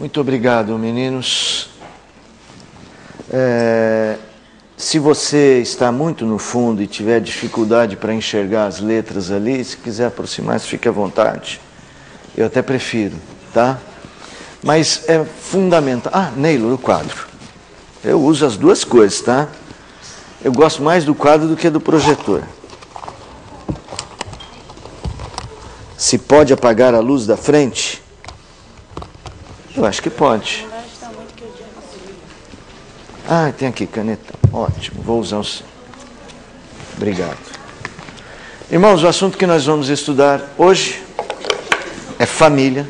Muito obrigado, meninos. Se você está muito no fundo e tiver dificuldade para enxergar as letras ali, se quiser aproximar, fique à vontade. Eu até prefiro, tá? Mas é fundamental. Neilo, o quadro. Eu uso as duas coisas, tá? Eu gosto mais do quadro do que do projetor. Se pode apagar a luz da frente? Eu acho que pode. Tem aqui, caneta. Ótimo, vou usar o seu. Obrigado. Irmãos, o assunto que nós vamos estudar hoje é família.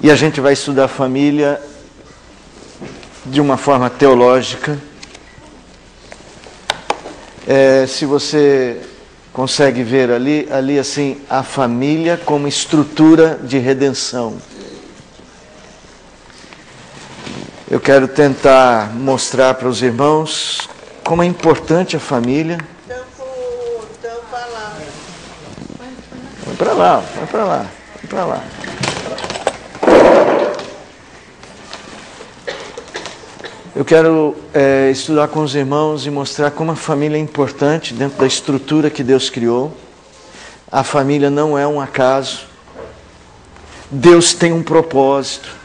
E a gente vai estudar família de uma forma teológica. Se você consegue ver ali assim, a família como estrutura de redenção. Eu quero tentar mostrar para os irmãos como é importante a família. Vai para lá, vai para lá, vai para lá. Eu quero estudar com os irmãos e mostrar como a família é importante dentro da estrutura que Deus criou. A família não é um acaso. Deus tem um propósito.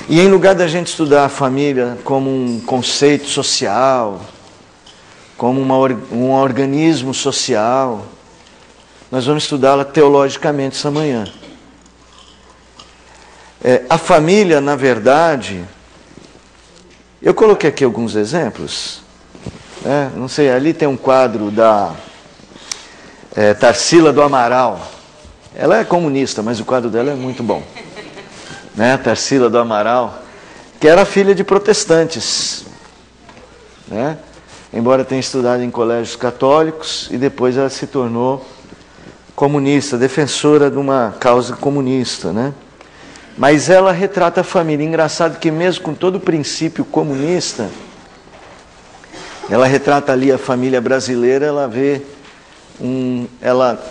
E em lugar da gente estudar a família como um conceito social, como um organismo social, nós vamos estudá-la teologicamente essa manhã. A família, na verdade, eu coloquei aqui alguns exemplos. Não sei, ali tem um quadro da Tarsila do Amaral. Ela é comunista, mas o quadro dela é muito bom. Tarsila do Amaral, que era filha de protestantes, embora tenha estudado em colégios católicos, e depois ela se tornou comunista, defensora de uma causa comunista, Mas ela retrata a família. Engraçado que mesmo com todo o princípio comunista, ela retrata ali a família brasileira, ela vê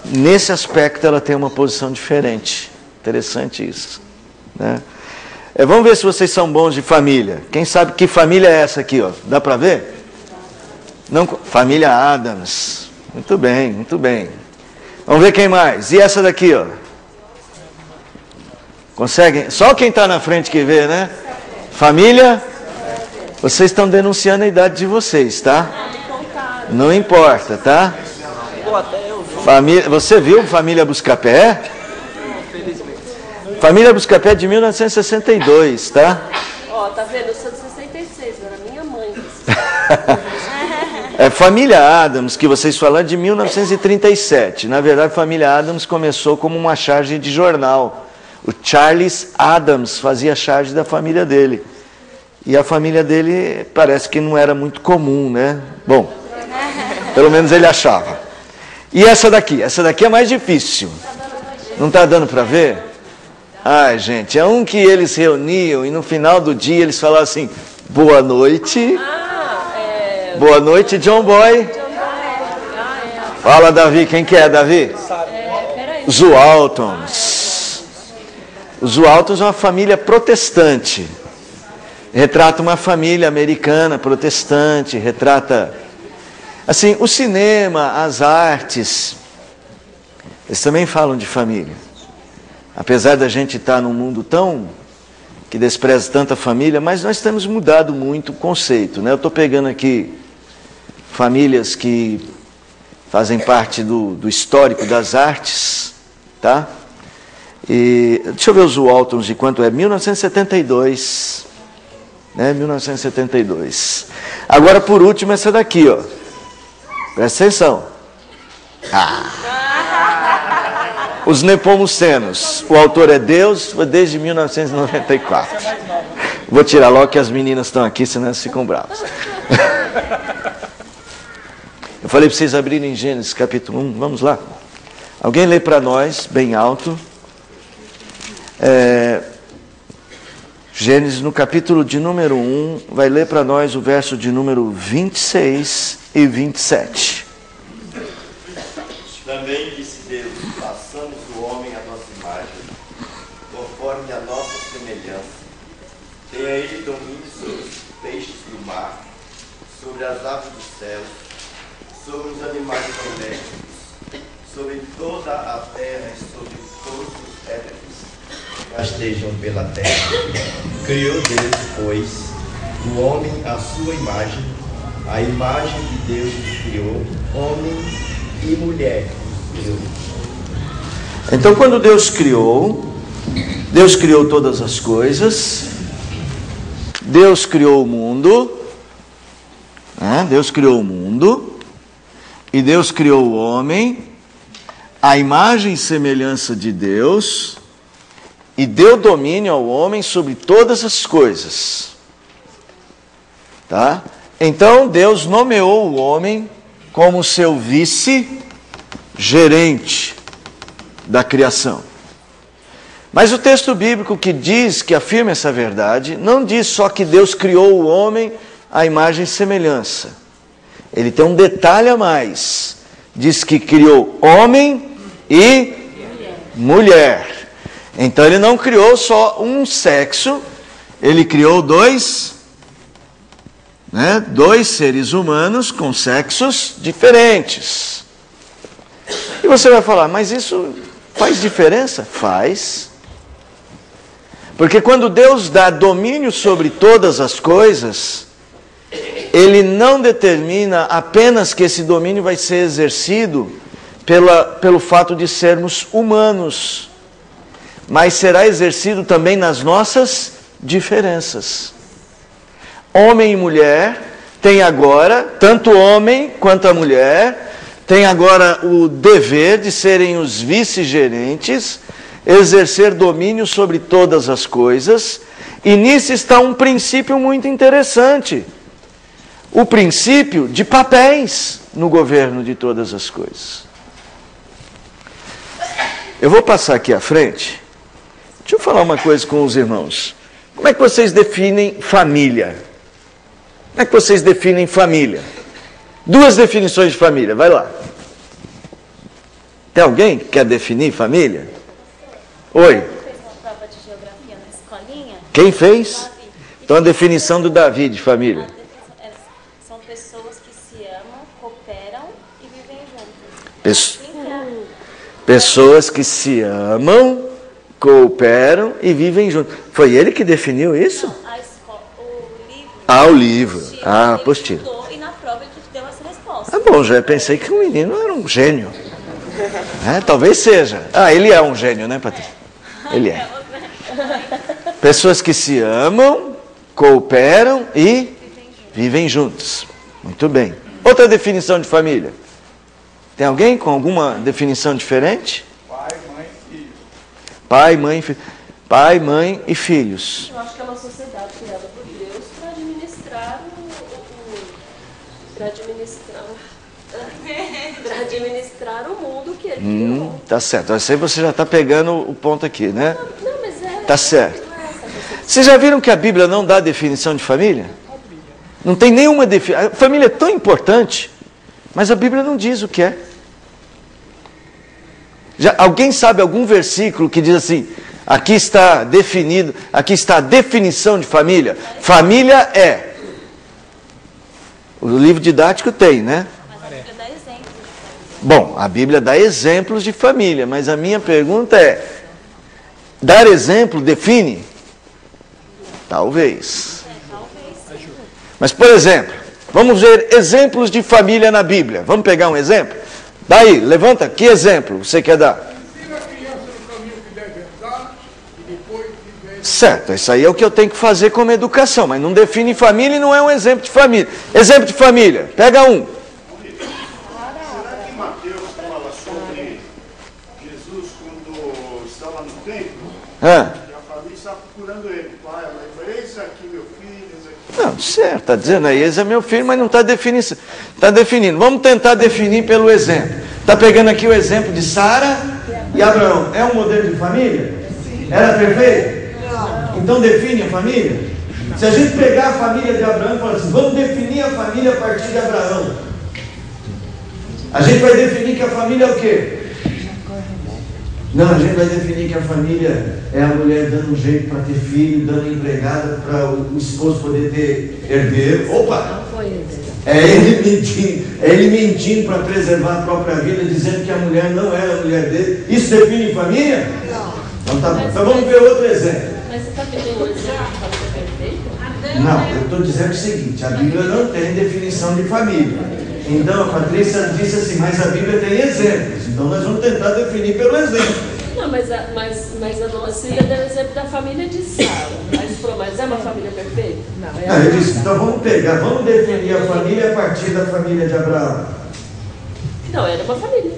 nesse aspecto ela tem uma posição diferente. Interessante isso. Vamos ver se vocês são bons de família. Quem sabe que família é essa aqui? Dá para ver? Não, família Adams. Muito bem, muito bem. Vamos ver quem mais. E essa daqui? Conseguem? Só quem está na frente que vê, Família? Vocês estão denunciando a idade de vocês, tá? Não importa, tá? Família, você viu Família Buscapé? Família Buscapé de 1962, tá? Tá vendo? Eu sou de 66, era minha mãe. Família Adams, que vocês falaram, de 1937. Na verdade, Família Adams começou como uma charge de jornal. O Charles Adams fazia charge da família dele. E a família dele parece que não era muito comum, Bom, pelo menos ele achava. E essa daqui? Essa daqui é mais difícil. Não está dando para ver? Gente, é um que eles reuniam e no final do dia eles falavam assim: boa noite. Boa noite, John Boy. Fala, Davi. Quem que é, Davi? Os Waltons. Os Waltons é uma família protestante. Retrata uma família americana protestante. Retrata, assim, o cinema, as artes. Eles também falam de família. Apesar da gente estar num mundo que despreza tanta família, mas nós temos mudado muito o conceito, Eu estou pegando aqui famílias que fazem parte do histórico das artes, tá? E deixa eu ver os Waltons de quanto é, 1972, 1972. Agora, por último, essa daqui, presta atenção. Os Nepomucenos. O autor é Deus, desde 1994. Vou tirar logo que as meninas estão aqui, senão elas ficam bravas. Eu falei para vocês abrirem Gênesis capítulo 1. Vamos lá. Alguém lê para nós, bem alto. Gênesis, no capítulo de número 1, vai ler para nós o verso de número 26 e 27. Também disse Deus: façamos o homem à nossa imagem, conforme a nossa semelhança. Tenha ele domínio sobre os peixes do mar, sobre as aves dos céus, sobre os animais domésticos, sobre toda a terra e sobre todos os répteis que rastejam pela terra. Criou Deus, pois, o homem à sua imagem, a imagem de Deus os criou, homem e mulher os criou. Então, quando Deus criou todas as coisas, Deus criou o mundo, Deus criou o mundo, e Deus criou o homem, a imagem e semelhança de Deus, e deu domínio ao homem sobre todas as coisas. Tá? Então, Deus nomeou o homem como seu vice-gerente da criação. Mas o texto bíblico que afirma essa verdade, não diz só que Deus criou o homem à imagem e semelhança. Ele tem um detalhe a mais. Diz que criou homem e mulher. Então ele não criou só um sexo, ele criou dois seres humanos com sexos diferentes. E você vai falar, mas isso faz diferença? Faz. Porque quando Deus dá domínio sobre todas as coisas, Ele não determina apenas que esse domínio vai ser exercido pelo fato de sermos humanos, mas será exercido também nas nossas diferenças. Homem e mulher têm agora, tanto o homem quanto a mulher, têm agora o dever de serem os vice-gerentes, exercer domínio sobre todas as coisas, e nisso está um princípio muito interessante. O princípio de papéis no governo de todas as coisas. Eu vou passar aqui à frente. Deixa eu falar uma coisa com os irmãos. Como é que vocês definem família? Como é que vocês definem família? 2 definições de família, vai lá. Tem alguém que quer definir família? Oi. Fez uma prova de geografia na escolinha? Quem fez? Então a definição do Davi de família. São pessoas que se amam, cooperam e vivem juntas. Pessoas que se amam, cooperam e vivem juntos. Foi ele que definiu isso? O livro. O livro. A apostila. E na prova ele deu essa resposta. Tá bom, já pensei que o menino era um gênio. Talvez seja. Ele é um gênio, né, Patrícia? Ele é. Pessoas que se amam, cooperam e vivem juntos. Muito bem. Outra definição de família. Tem alguém com alguma definição diferente? Pai, mãe e filhos. Pai, mãe e filhos. Eu acho que é uma sociedade criada por Deus para administrar o mundo que ele criou. Tá certo. Aí você já está pegando o ponto aqui, né? Não, mas Tá certo. Vocês já viram que a Bíblia não dá definição de família? Não tem nenhuma definição. A família é tão importante, mas a Bíblia não diz o que é. Alguém sabe algum versículo que diz assim, aqui está definido, aqui está a definição de família? Família é. O livro didático tem, né? Mas a Bíblia dá exemplos de família. Bom, a Bíblia dá exemplos de família, mas a minha pergunta é, dar exemplo define? Talvez. Talvez. Mas, por exemplo, vamos ver exemplos de família na Bíblia. Vamos pegar um exemplo? Daí, levanta, que exemplo você quer dar? Ensina a criança no caminho que deve andar e depois viver. Certo, isso aí é o que eu tenho que fazer como educação, mas não define família e não é um exemplo de família. Exemplo de família, pega um. Será que Mateus fala sobre Jesus quando estava no templo? E a família estava procurando ele. Pai, eis aqui meu filho, eis aqui. Não, certo, está dizendo aí, esse é meu filho, mas não está definindo. Está definindo. Vamos tentar definir pelo exemplo. Está pegando aqui o exemplo de Sara e Abraão. É um modelo de família? Era perfeito? Então define a família? Se a gente pegar a família de Abraão e falar assim, vamos definir a família a partir de Abraão. A gente vai definir que a família é o quê? Não, a gente vai definir que a família é a mulher dando um jeito para ter filho, dando empregada para o esposo poder ter herdeiro. Opa! Não foi ele. É ele mentindo para preservar a própria vida, dizendo que a mulher não era a mulher dele. Isso define família? Não. Então tá bom. Então vamos ver outro exemplo. Mas você está pedindo um exemplo de família perfeita? Não, eu estou dizendo o seguinte, a Bíblia não tem definição de família. Então a Patrícia disse assim, mas a Bíblia tem exemplos. Então nós vamos tentar definir pelo exemplo. Não, mas a dona Cília deu o exemplo da família de Sara. Mas é uma família perfeita? Não, Não, eu disse, então vamos definir a família a partir da família de Abraão. Não, era uma família.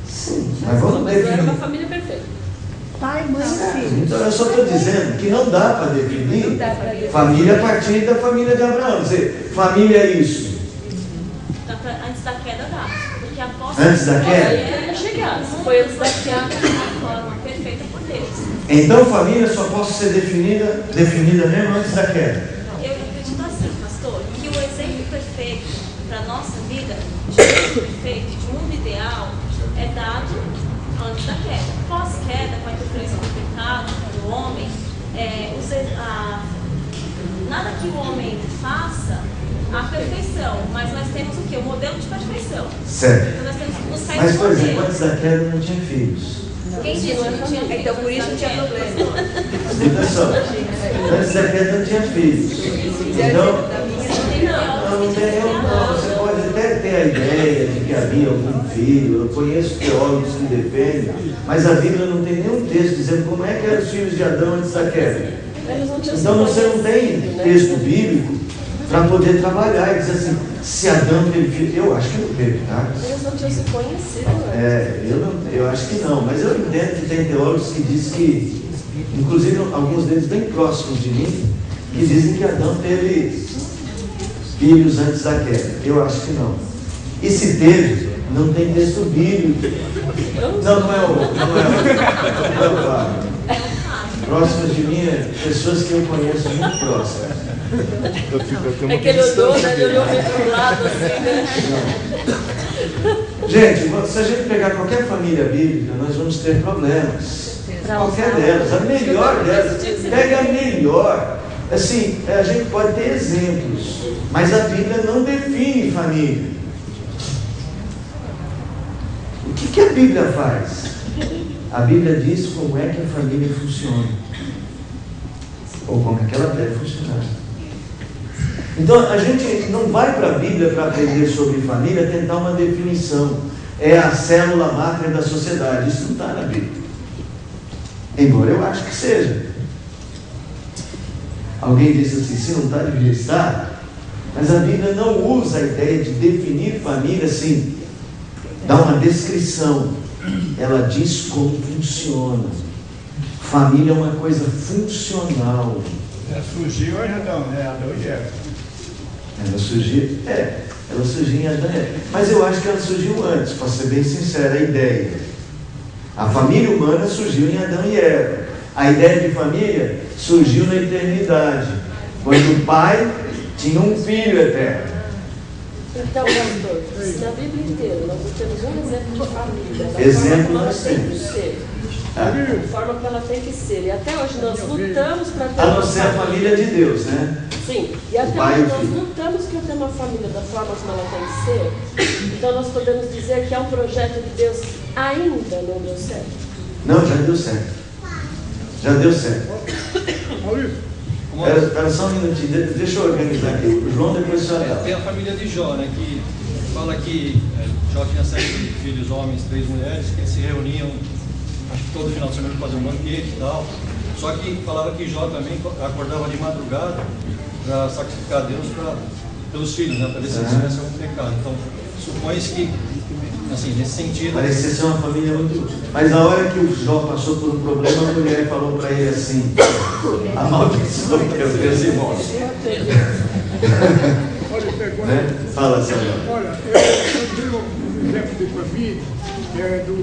Sim, mas vamos Mas não era uma definir. família perfeita. pai, mãe e filho. Então eu só estou dizendo que não dá para definir Não dá pra definir. família a partir da família de Abraão. Quer dizer, família é isso. Antes da queda dá. Porque após Antes da queda? Aí ia chegar. Se foi antes da queda. de forma perfeita por Deus. Então família só pode ser definida mesmo antes da queda. Eu acredito assim, pastor, que o exemplo perfeito para a nossa vida, de mundo perfeito, de mundo ideal, é dado antes da queda. Pós-queda, com a interferência do pecado, do homem, nada que o homem faça a perfeição, mas nós temos o quê? O modelo de perfeição. Certo. Então nós temos que buscar Mas, esse por exemplo, modelo. antes da queda não tinha filhos. Quem disse que não tinha filhos Então por isso não tinha antes da queda? problema. Olha só, antes da queda não tinha filhos. Então, não tem nenhum não. Você pode até ter a ideia de que havia algum filho. Eu conheço teólogos que defendem, mas a Bíblia não tem nenhum texto dizendo como é que eram os filhos de Adão antes da queda. Eles não tinham Então você não tem sido, né? texto bíblico para poder trabalhar e dizer assim, se Adão teve filho. Eu acho que não teve, tá? Eles não tinham se conhecido, né? Eu acho que não, mas eu entendo que tem teólogos que dizem que, inclusive alguns deles bem próximos de mim, que dizem que Adão teve filhos antes da queda. Eu acho que não. E se teve, não tem texto bíblico. Não é o Fábio. Próximas de mim, pessoas que eu conheço muito próximas. É que ele olhou, né? Ele olhou meio pro lado, assim, né? Gente, se a gente pegar qualquer família bíblica, nós vamos ter problemas. Qualquer delas, a melhor delas. Pega a melhor. Assim, a gente pode ter exemplos, mas a Bíblia não define família. O que a Bíblia faz? A Bíblia diz como é que a família funciona. Ou como é que ela deve funcionar. Então, a gente não vai para a Bíblia para aprender sobre família, tentar uma definição. É a célula máter da sociedade. Isso não está na Bíblia. Embora eu acho que seja. Alguém disse assim, se não está, deveria estar. Mas a Bíblia não usa a ideia de definir família assim. Dá uma descrição. Ela diz como funciona. Família é uma coisa funcional. Surgiu em Adão, né? Adão e Eva. Ela surgiu em Adão e Eva. Mas eu acho que ela surgiu antes, para ser bem sincera, a ideia. A família humana surgiu em Adão e Eva. A ideia de família surgiu na eternidade, quando o pai tinha um filho eterno. Então, pastor, se na Bíblia inteira nós não temos um exemplo de família, da Exemplo forma nós que ela tem que temos. ser, da forma que ela tem que ser, e até hoje nós lutamos para ter A não uma ser a família de Deus, né? Sim, e até pai e hoje o nós filho. lutamos para ter uma família da forma como ela tem que ser, então nós podemos dizer que é um projeto de Deus ainda não deu certo. Não, já deu certo. Já deu certo. Maurício, Espera só um minutinho, deixa eu organizar aqui. O João, depois o senhor. Tem a família de Jó, né, que fala que Jó tinha 7 filhos homens, 3 mulheres, que eles se reuniam, acho que todo final de semana para fazer um banquete e tal. Só que falava que Jó também acordava de madrugada para sacrificar a Deus pelos filhos, né, para ver se eles tivessem algum pecado. Então, supõe-se que, assim, nesse sentido... Parecia ser uma família muito. Mas na hora que o Jó passou por um problema, a mulher falou para ele assim: amaldiçoa teus irmãos. olha, pegou. Né? Fala, Senhor. Olha, eu tenho um exemplo de família, do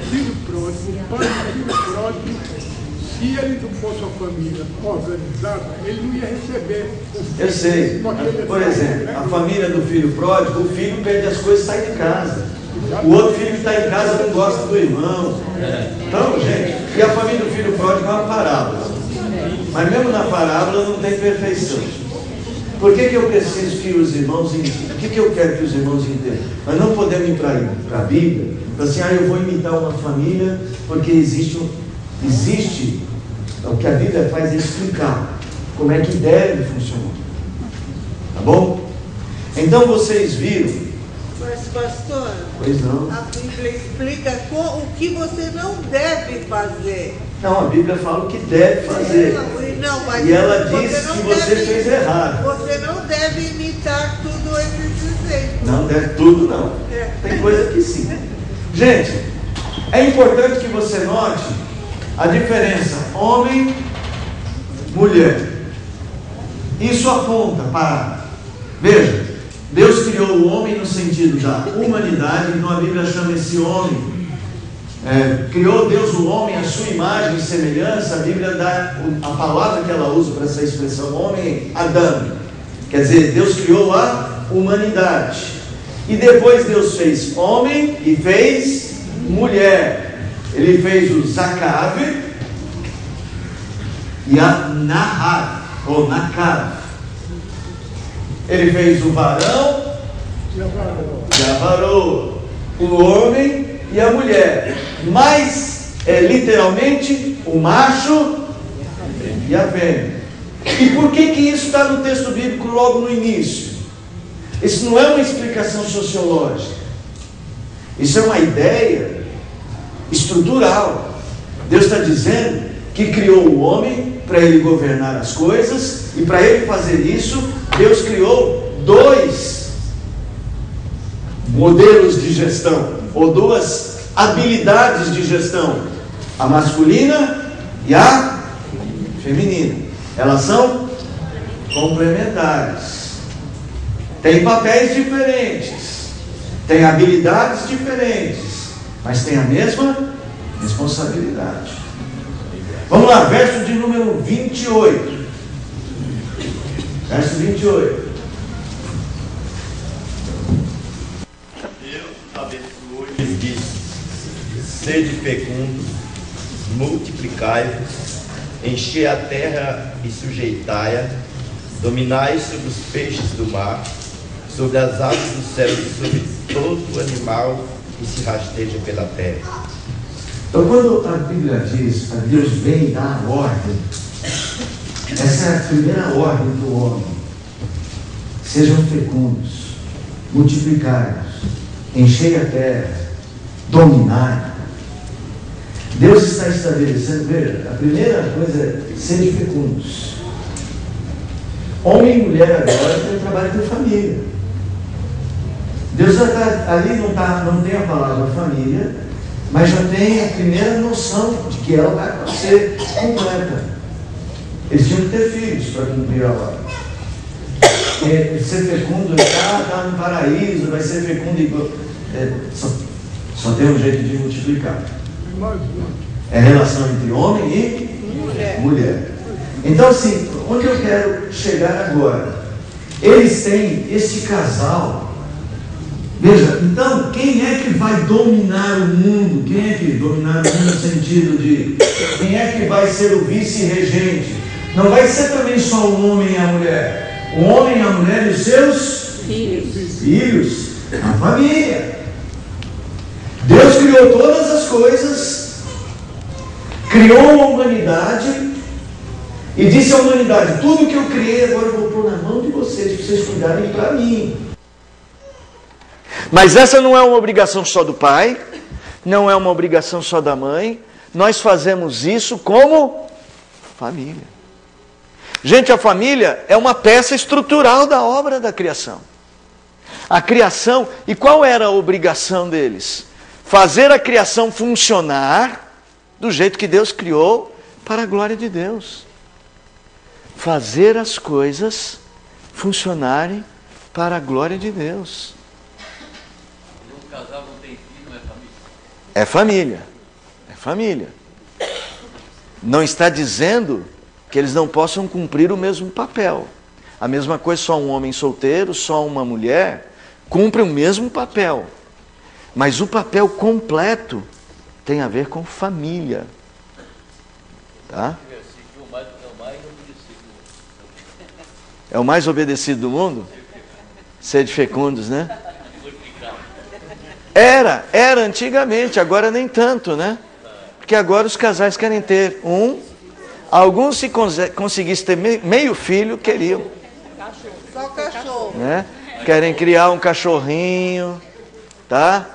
filho pródigo, o pai do filho pródigo. Se ele não fosse uma família organizada, ele não ia receber o filho. Eu sei. Por exemplo, a família do filho pródigo, o filho perde as coisas e sai de casa. O outro filho que está em casa não gosta do irmão. Então, gente, e a família do filho pródigo é uma parábola. Mas mesmo na parábola não tem perfeição. Por que eu preciso que os irmãos entendam? O que eu quero que os irmãos entendam? Nós não podemos ir para a Bíblia, assim, eu vou imitar uma família, porque existe o que a Bíblia faz é explicar como é que deve funcionar. Tá bom? Então vocês viram. Mas, pastor, Pois não. a Bíblia explica o que você não deve fazer. Não, a Bíblia fala o que deve fazer. Não, mas E ela você diz não que você deve- fez errado. Você não deve imitar tudo esses exemplos. Não deve tudo, não. É. Tem coisa que sim. Gente, é importante que você note a diferença homem, mulher. Isso aponta para... Veja, Deus criou o homem no sentido da humanidade, então a Bíblia chama esse homem... criou Deus o homem à sua imagem e semelhança. A Bíblia dá a palavra que ela usa para essa expressão homem, Adão. Quer dizer, Deus criou a humanidade. E depois Deus fez homem e fez mulher. Ele fez o Zacav e a Nahar, ou Nakav. Ele fez o varão e a varoa, o homem e a mulher, mas literalmente o macho e a fêmea. E por que isso está no texto bíblico logo no início? Isso não é uma explicação sociológica, isso é uma ideia estrutural. Deus está dizendo que criou o homem para ele governar as coisas, e para ele fazer isso, Deus criou dois modelos de gestão, ou duas habilidades de gestão, a masculina e a feminina. Elas são complementares, têm papéis diferentes, têm habilidades diferentes, mas têm a mesma responsabilidade. Vamos lá, verso de número 28. Verso 28. Deus abençoou e lhes disse: sede fecundos, multiplicai-vos, enchei a terra e sujeitai-a, dominai sobre os peixes do mar, sobre as aves do céu e sobre todo animal que se rasteja pela terra. Então, quando a Bíblia diz que Deus vem dar a ordem, essa é a primeira ordem do homem: sejam fecundos, multiplicai-vos, enchei a terra, dominai. Deus está estabelecendo, veja, a primeira coisa é serem fecundos. Homem e mulher agora tem trabalho com família. Deus já está ali, não tem a palavra família, mas já tem a primeira noção de que ela vai ser completa. Eles tinham que ter filhos para cumprir a ordem. Ser fecundo, está no paraíso, vai ser fecundo igual. Só tem um jeito de multiplicar. É relação entre homem e mulher. Então, assim, onde eu quero chegar agora? Eles têm esse casal. Veja, então, quem é que vai dominar o mundo? Quem é que dominar o mundo no sentido de quem é que vai ser o vice-regente? Não vai ser também só o homem e a mulher. O homem e a mulher e os seus filhos, a família. Deus criou todas as coisas, criou a humanidade e disse à humanidade: tudo que eu criei agora eu vou pôr na mão de vocês, para vocês cuidarem para mim. Mas essa não é uma obrigação só do pai, não é uma obrigação só da mãe. Nós fazemos isso como família. Gente, a família é uma peça estrutural da obra da criação. A criação, e qual era a obrigação deles? Fazer a criação funcionar do jeito que Deus criou, para a glória de Deus. Fazer as coisas funcionarem para a glória de Deus. Um casal não tem filho, não é família? É família. É família. Não está dizendo que eles não possam cumprir o mesmo papel. A mesma coisa, só um homem solteiro, só uma mulher, cumpre o mesmo papel. Mas o papel completo tem a ver com família. Tá? É o mais obedecido do mundo? Sede fecundos, né? Era antigamente, agora nem tanto, né? Porque agora os casais querem ter um. Alguns, se conseguissem ter meio filho, queriam. Só cachorro. Né? Querem criar um cachorrinho, tá?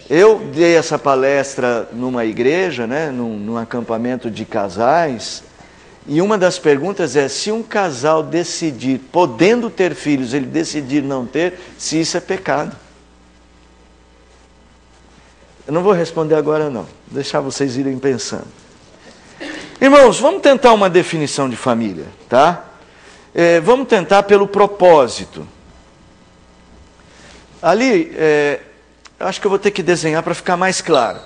Eu dei essa palestra numa igreja, né? Num acampamento de casais. E uma das perguntas é, se um casal decidir, podendo ter filhos, ele decidir não ter, se isso é pecado. Eu não vou responder agora não, vou deixar vocês irem pensando. Irmãos, vamos tentar uma definição de família, tá? Vamos tentar pelo propósito. Ali, eu acho que eu vou ter que desenhar para ficar mais claro.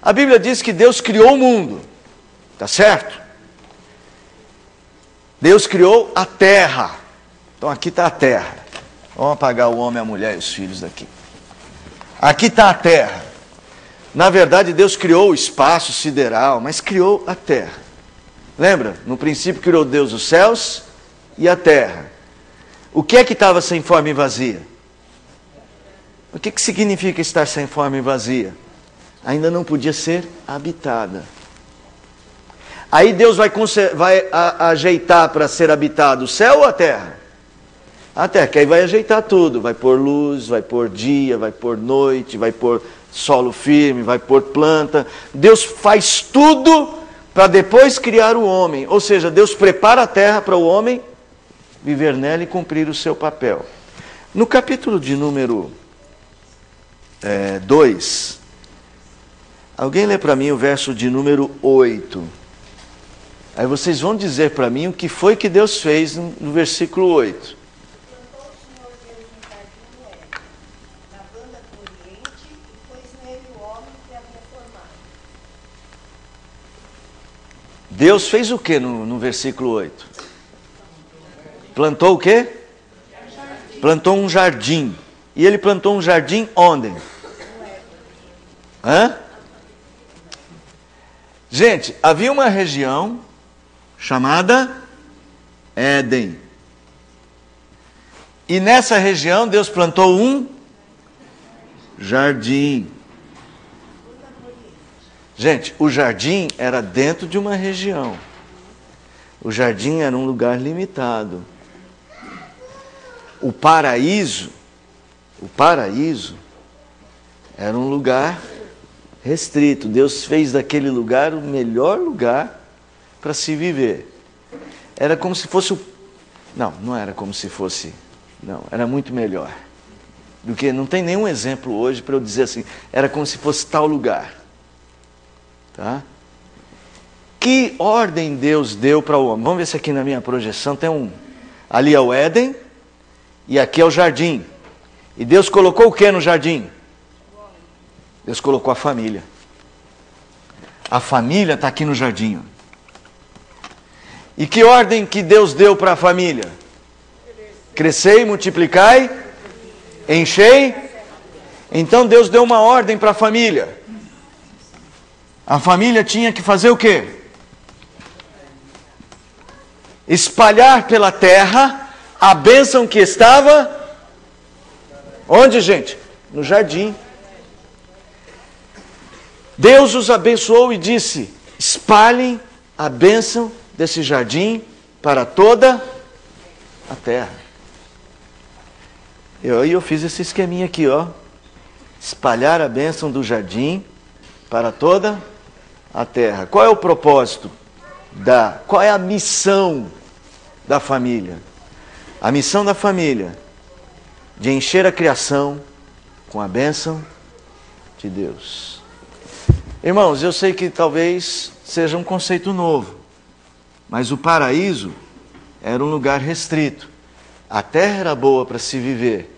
A Bíblia diz que Deus criou o mundo, tá certo? Deus criou a terra. Então aqui está a terra. Vamos apagar o homem, a mulher e os filhos daqui. Aqui está a terra. Na verdade, Deus criou o espaço sideral, mas criou a terra. Lembra? No princípio criou Deus os céus e a terra. O que é que estava sem forma e vazia? O que significa estar sem forma e vazia? Ainda não podia ser habitada. Aí Deus vai ajeitar para ser habitado o céu ou a terra? A terra, que aí vai ajeitar tudo. Vai pôr luz, vai pôr dia, vai pôr noite, vai pôr solo firme, vai pôr planta. Deus faz tudo para depois criar o homem. Ou seja, Deus prepara a terra para o homem viver nela e cumprir o seu papel. No capítulo de número 2, alguém lê para mim o verso de número 8. Aí vocês vão dizer para mim o que foi que Deus fez no versículo 8. Deus fez o que no versículo 8? Plantou o quê? Plantou um jardim. E ele plantou um jardim onde? Gente, havia uma região chamada Éden. E nessa região Deus plantou um jardim. Gente, o jardim era dentro de uma região. O jardim era um lugar limitado. O paraíso era um lugar restrito. Deus fez daquele lugar o melhor lugar para se viver. Era como se fosse não era como se fosse. Não, era muito melhor. Do que não tem nenhum exemplo hoje para eu dizer assim, era como se fosse tal lugar. Tá? Que ordem Deus deu para o homem? Vamos ver se aqui na minha projeção tem ali é o Éden e aqui é o jardim. E Deus colocou o que no jardim? Deus colocou a família. A família está aqui no jardim. E que ordem que Deus deu para a família? Crescei, multiplicai, enchei. Então Deus deu uma ordem para a família. A família tinha que fazer o quê? Espalhar pela terra a bênção que estava... Onde, gente? No jardim. Deus os abençoou e disse, espalhem a bênção desse jardim para toda a terra. Eu fiz esse esqueminha aqui, ó. Espalhar a bênção do jardim para toda a terra. Qual é o propósito? Qual é a missão da família? A missão da família de encher a criação com a bênção de Deus. Irmãos, eu sei que talvez seja um conceito novo, mas o paraíso era um lugar restrito. A terra era boa para se viver,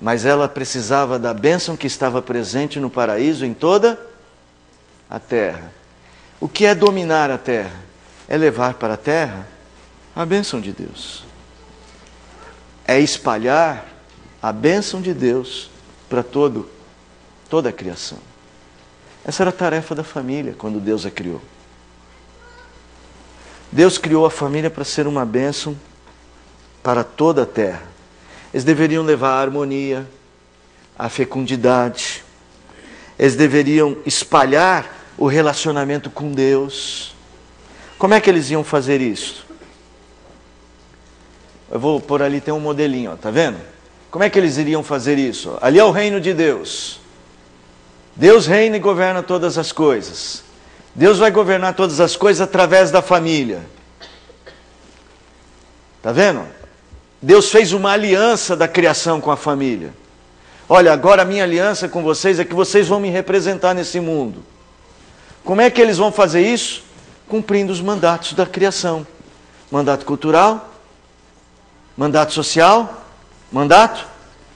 mas ela precisava da bênção que estava presente no paraíso em toda a terra. O que é dominar a terra? É levar para a terra a bênção de Deus. É espalhar a bênção de Deus para toda toda a criação. Essa era a tarefa da família quando Deus a criou. Deus criou a família para ser uma bênção para toda a terra. Eles deveriam levar a harmonia, a fecundidade. Eles deveriam espalhar o relacionamento com Deus. Como é que eles iam fazer isso? Eu vou por ali, tem um modelinho, ó, tá vendo? Como é que eles iriam fazer isso? Ali é o reino de Deus. Deus reina e governa todas as coisas. Deus vai governar todas as coisas através da família. Tá vendo? Deus fez uma aliança da criação com a família. Olha, agora a minha aliança com vocês é que vocês vão me representar nesse mundo. Como é que eles vão fazer isso? Cumprindo os mandatos da criação. Mandato cultural, mandato social, mandato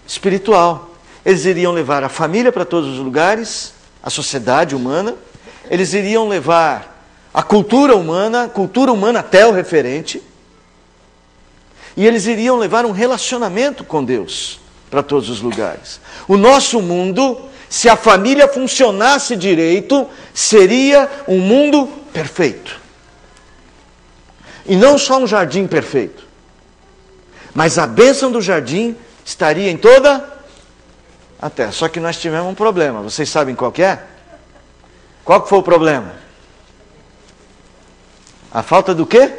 espiritual. Eles iriam levar a família para todos os lugares, a sociedade humana. Eles iriam levar a cultura humana até o referente. E eles iriam levar um relacionamento com Deus para todos os lugares. O nosso mundo, se a família funcionasse direito, seria um mundo perfeito. E não só um jardim perfeito, mas a bênção do jardim estaria em toda a terra. Só que nós tivemos um problema. Vocês sabem qual que é? Qual que foi o problema? A falta do quê?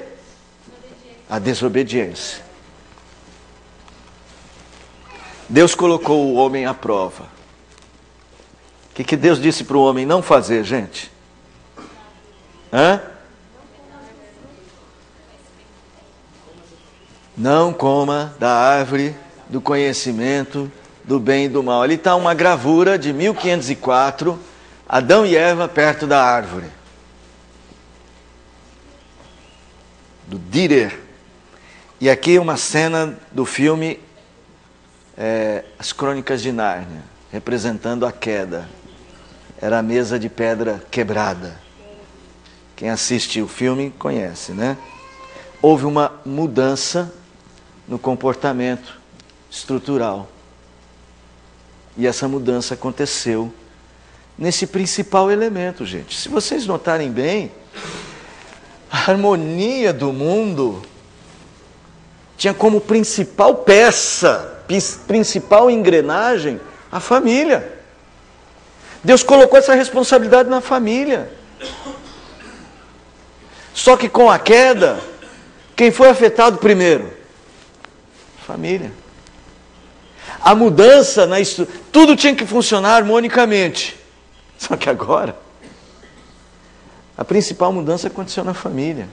A desobediência. Deus colocou o homem à prova. O que Deus disse para o homem não fazer, gente? Não coma da árvore do conhecimento do bem e do mal. Ali está uma gravura de 1504, Adão e Eva perto da árvore. Do Dürer. E aqui uma cena do filme As Crônicas de Nárnia, representando a queda. Era a mesa de pedra quebrada. Quem assiste o filme conhece, né? Houve uma mudança no comportamento estrutural. E essa mudança aconteceu nesse principal elemento, gente. Se vocês notarem bem, a harmonia do mundo tinha como principal peça, principal engrenagem, a família. Deus colocou essa responsabilidade na família. Só que com a queda, quem foi afetado primeiro? Família. A mudança na estrutura, tudo tinha que funcionar harmonicamente. Só que agora, a principal mudança aconteceu na família.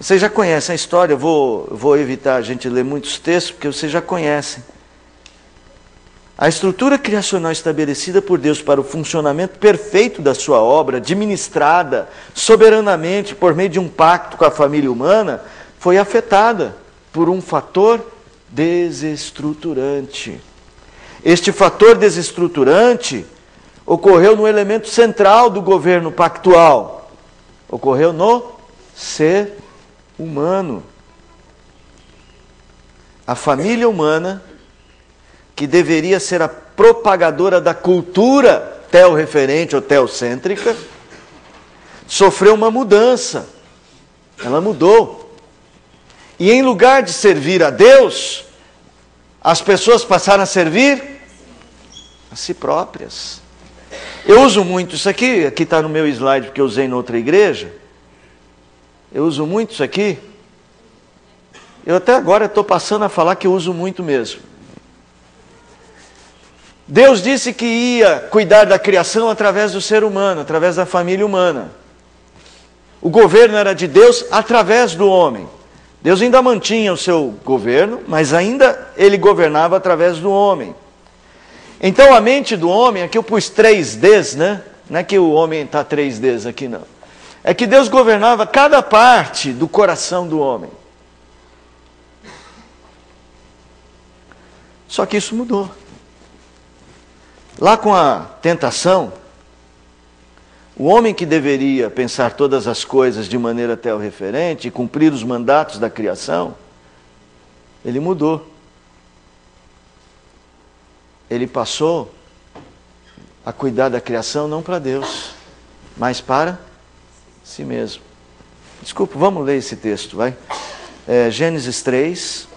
Vocês já conhecem a história, eu vou evitar a gente ler muitos textos, porque vocês já conhecem. A estrutura criacional estabelecida por Deus para o funcionamento perfeito da sua obra, administrada soberanamente por meio de um pacto com a família humana, foi afetada por um fator desestruturante. Este fator desestruturante ocorreu no elemento central do governo pactual. Ocorreu no ser humano. A família humana, que deveria ser a propagadora da cultura teorreferente ou teocêntrica, sofreu uma mudança. Ela mudou. E em lugar de servir a Deus, as pessoas passaram a servir a si próprias. Eu uso muito isso aqui está no meu slide, porque eu usei em outra igreja. Eu uso muito isso aqui. Eu até agora estou passando a falar que eu uso muito mesmo. Deus disse que ia cuidar da criação através do ser humano, através da família humana. O governo era de Deus através do homem. Deus ainda mantinha o seu governo, mas ainda ele governava através do homem. Então a mente do homem, aqui eu pus 3Ds, né? Não é que o homem está 3Ds aqui, não. É que Deus governava cada parte do coração do homem. Só que isso mudou. Lá com a tentação, o homem que deveria pensar todas as coisas de maneira teorreferente e cumprir os mandatos da criação, ele mudou. Ele passou a cuidar da criação, não para Deus, mas para si mesmo. Desculpa, vamos ler esse texto, vai. Gênesis 3.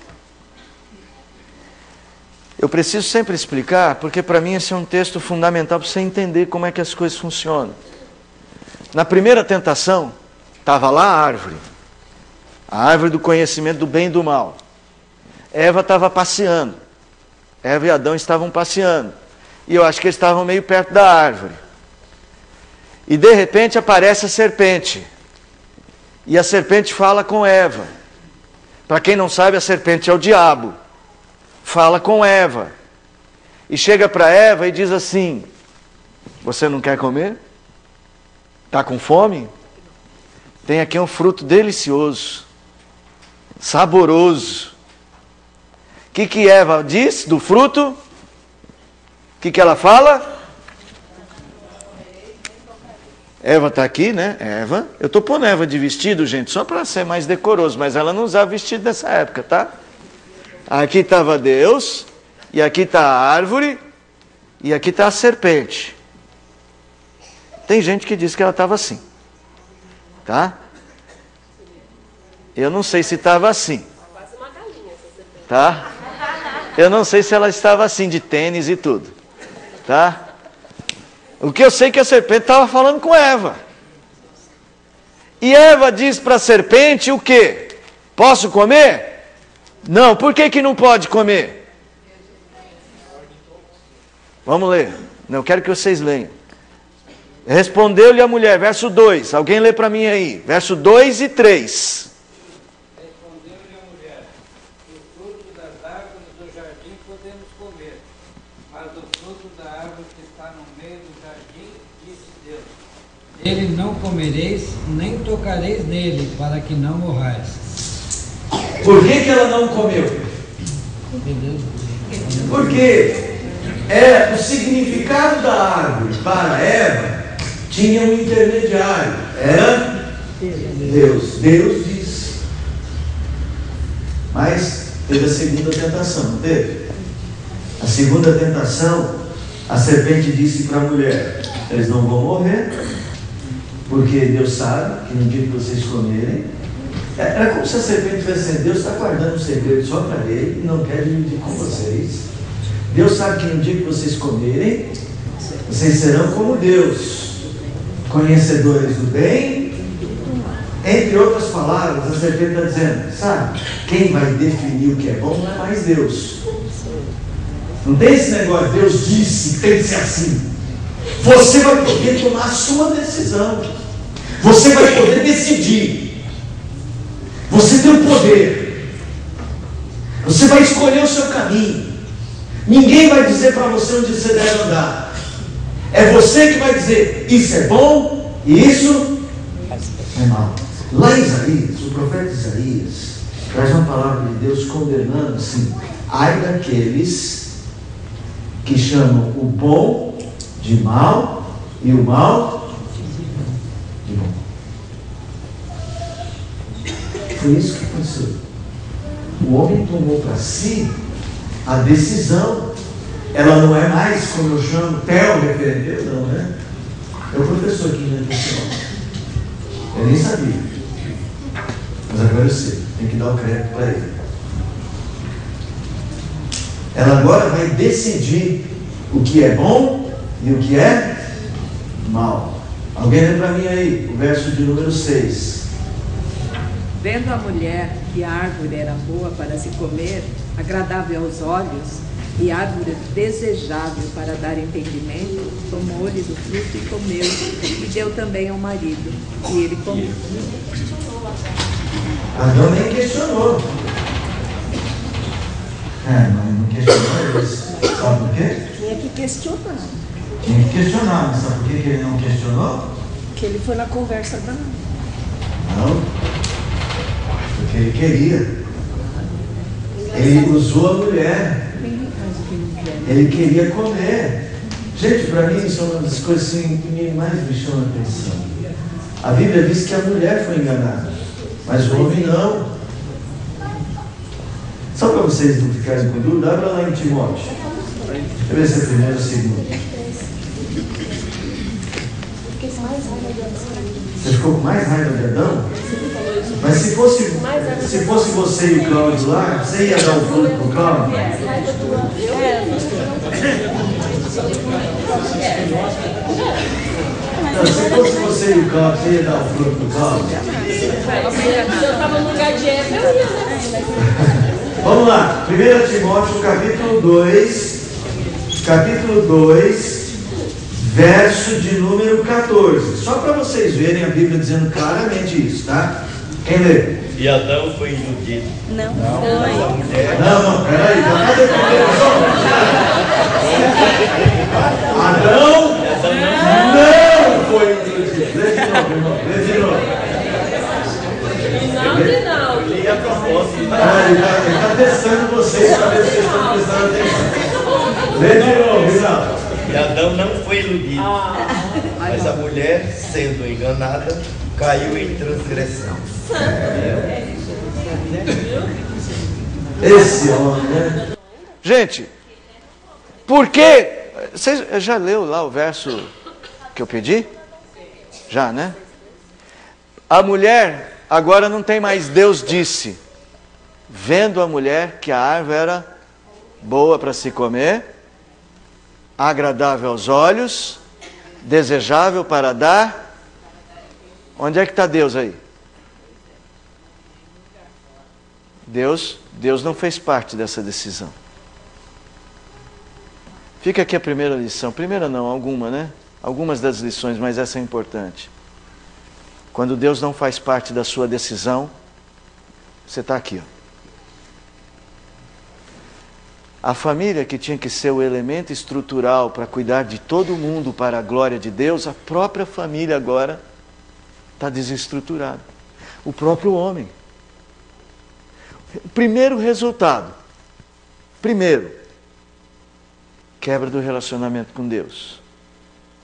Eu preciso sempre explicar, porque para mim esse é um texto fundamental para você entender como é que as coisas funcionam. Na primeira tentação, estava lá a árvore do conhecimento do bem e do mal. Eva estava passeando. Eva e Adão estavam passeando. E eu acho que eles estavam meio perto da árvore. E de repente aparece a serpente. E a serpente fala com Eva. Para quem não sabe, a serpente é o diabo. Fala com Eva. E chega para Eva e diz assim: você não quer comer? Está com fome? Tem aqui um fruto delicioso, saboroso. O que Eva diz do fruto? O que ela fala? Eva está aqui, né? Eva. Eu estou pondo Eva de vestido, gente, só para ser mais decoroso, mas ela não usava vestido nessa época, tá? Aqui estava Deus, e aqui está a árvore, e aqui está a serpente. Tem gente que diz que ela estava assim, tá? Eu não sei se estava assim, tá? Eu não sei se ela estava assim, de tênis e tudo, tá? O que eu sei é que a serpente estava falando com Eva. E Eva diz para a serpente o quê? Posso comer? Não, por que não pode comer? Vamos ler. Não, eu quero que vocês leiam. Respondeu-lhe a mulher, verso 2. Alguém lê para mim aí. Verso 2 e 3. Respondeu-lhe a mulher: do fruto das árvores do jardim podemos comer, mas do fruto da árvore que está no meio do jardim, disse Deus: dele não comereis, nem tocareis nele, para que não morrais. Por que ela não comeu? Porque o significado da árvore para Eva tinha um intermediário. Era Deus. Deus disse. Mas teve a segunda tentação, não teve? A segunda tentação, a serpente disse para a mulher: eles não vão morrer, porque Deus sabe que no dia que vocês comerem. Era como se a serpente tivesse dizendo: Deus está guardando um segredo só para ele e não quer dividir com vocês. Deus sabe que no dia que vocês comerem, vocês serão como Deus, conhecedores do bem. Entre outras palavras, a serpente está dizendo: sabe, quem vai definir o que é bom não é mais Deus. Não tem esse negócio, Deus disse que tem que ser assim. Você vai poder tomar a sua decisão. Você vai poder decidir. Você tem o poder. Você vai escolher o seu caminho. Ninguém vai dizer para você onde você deve andar. É você que vai dizer: isso é bom e isso é mal. Lá em Isaías, o profeta Isaías traz uma palavra de Deus condenando assim: ai daqueles que chamam o bom de mal e o mal de bom. Foi isso que aconteceu. O homem tomou para si a decisão. Ela não é mais, como eu chamo, referente, não, né? É o professor aqui na questão. Eu nem sabia. Mas agora eu sei. Tem que dar o crédito para ele. Ela agora vai decidir o que é bom e o que é mal. Alguém lê para mim aí o verso de número 6. Vendo a mulher que a árvore era boa para se comer, agradável aos olhos, e árvore desejável para dar entendimento, tomou-lhe do fruto e comeu, e deu também ao marido, e ele comeu. Adão nem questionou. Mas não questionou isso. Sabe por quê? Tinha que questionar. Tinha que questionar, mas sabe por que ele não questionou? Porque ele foi na conversa da... Não. Porque ele queria. Ele usou a mulher. Ele queria comer. Gente, para mim isso é uma das coisas assim, que mais me chama a atenção. A Bíblia diz que a mulher foi enganada, mas o homem não. Só para vocês não ficarem com dúvida, abra lá em Timóteo. Deixa eu ver se é primeiro ou segundo. Você ficou com mais raiva de Adão? Mas se fosse você e o Cláudio lá, você ia dar o fruto pro Cláudio? Não, se fosse você e o Cláudio, você ia dar o fruto pro Cláudio? Se eu estava no lugar de Eva, eu ia, né? Vamos lá, 1 Timóteo, capítulo 2, verso de número 14. Só para vocês verem a Bíblia dizendo claramente isso, tá? Quem lê? E Adão foi iludido. Não, peraí, cadê o primeiro? Adão não foi iludido. Lê de novo. Ele ia propósito. Ele está testando vocês para ver se vocês estão prestando atenção. Lê de novo, Rinaldo. E Adão não foi iludido, mas a mulher, sendo enganada, caiu em transgressão. Esse homem, né? Gente, por que... Você já leu lá o verso que eu pedi? Já, né? A mulher, agora não tem mais Deus disse. Vendo a mulher que a árvore era boa para se comer, agradável aos olhos, desejável para dar. Onde é que está Deus aí? Deus não fez parte dessa decisão. Fica aqui a primeira lição. Primeira não, alguma, né? Algumas das lições, mas essa é importante. Quando Deus não faz parte da sua decisão, você está aqui, ó. A família que tinha que ser o elemento estrutural para cuidar de todo mundo para a glória de Deus, a própria família agora está desestruturada. O próprio homem. O primeiro resultado. Quebra do relacionamento com Deus.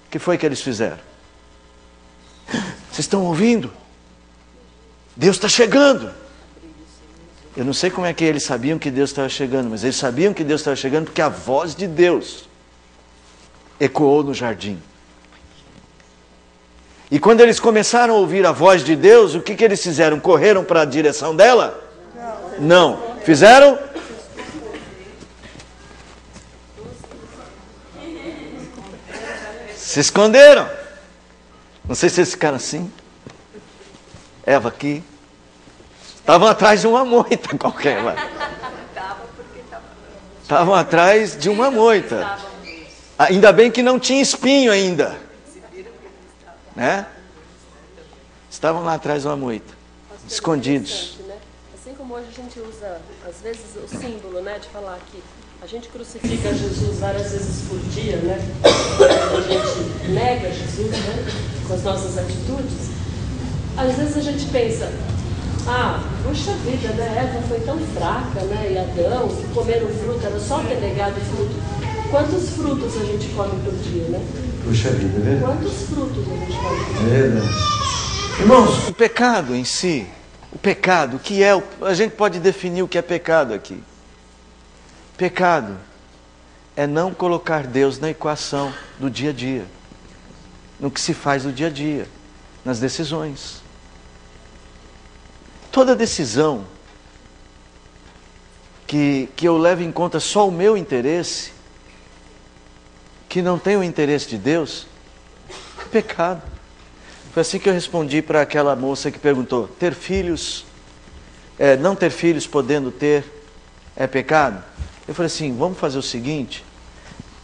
O que foi que eles fizeram? Vocês estão ouvindo? Deus está chegando. Eu não sei como é que eles sabiam que Deus estava chegando, mas eles sabiam que Deus estava chegando porque a voz de Deus ecoou no jardim. E quando eles começaram a ouvir a voz de Deus, o que eles fizeram? Correram para a direção dela? Não. Fizeram? Se esconderam. Não sei se eles ficaram assim. Eva aqui. Estavam atrás de uma moita qualquer lá. Estavam atrás de uma moita. Ainda bem que não tinha espinho ainda. Né? Estavam lá atrás de uma moita. Escondidos. Né? Assim como hoje a gente usa, às vezes, o símbolo, né, de falar que a gente crucifica Jesus várias vezes por dia, né? A gente nega Jesus, né, com as nossas atitudes. Às vezes a gente pensa, puxa vida, né? Eva foi tão fraca, né? E Adão, que comeram fruto, era só ter negado fruto. Quantos frutos a gente come por dia, né? Puxa vida, é verdade. Quantos frutos a gente come por dia? É verdade. Irmãos, o pecado em si, o pecado, o que é, a gente pode definir o que é pecado aqui. Pecado é não colocar Deus na equação do dia a dia, no que se faz no dia a dia, nas decisões. Toda decisão que eu levo em conta só o meu interesse, que não tem o interesse de Deus, é pecado. Foi assim que eu respondi para aquela moça que perguntou, ter filhos, não ter filhos podendo ter, é pecado? Eu falei assim, vamos fazer o seguinte,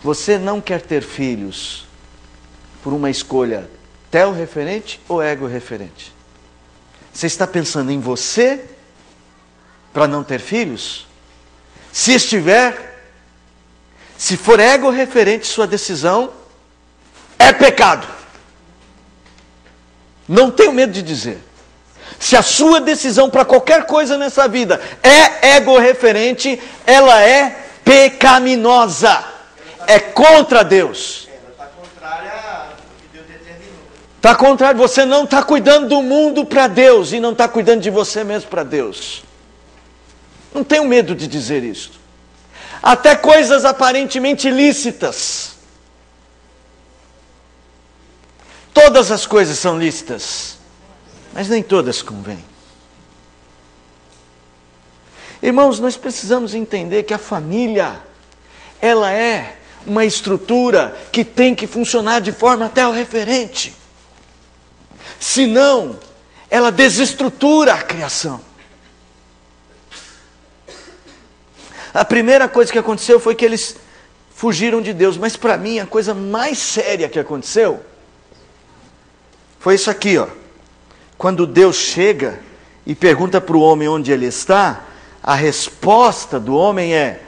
você não quer ter filhos por uma escolha tel-referente ou ego-referente? Você está pensando em você para não ter filhos? Se estiver, se for ego-referente sua decisão, é pecado. Não tenho medo de dizer. Se a sua decisão para qualquer coisa nessa vida é ego-referente, ela é pecaminosa. É contra Deus. Ela está contrária ao que Deus determinou. Está contrário, você não está cuidando do mundo para Deus e não está cuidando de você mesmo para Deus. Não tenho medo de dizer isso. Até coisas aparentemente lícitas. Todas as coisas são lícitas, mas nem todas convêm. Irmãos, nós precisamos entender que a família, ela é uma estrutura que tem que funcionar de forma telreferente. Senão, ela desestrutura a criação. A primeira coisa que aconteceu foi que eles fugiram de Deus. Mas para mim, a coisa mais séria que aconteceu foi isso aqui, ó. Quando Deus chega e pergunta para o homem onde ele está, a resposta do homem é: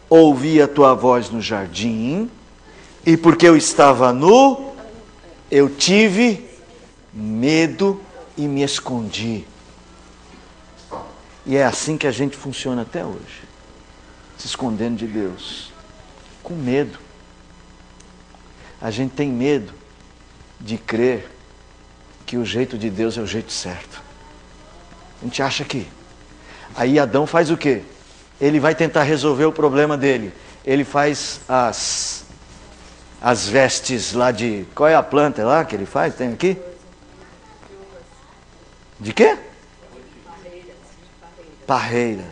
ouvi a tua voz no jardim, e porque eu estava nu, eu tive medo e me escondi. E é assim que a gente funciona até hoje, se escondendo de Deus, com medo. A gente tem medo de crer que o jeito de Deus é o jeito certo. A gente acha que... Aí Adão faz o quê? Ele vai tentar resolver o problema dele. Ele faz as vestes lá de... Qual é a planta lá que ele faz? Tem aqui? De quê? Parreira.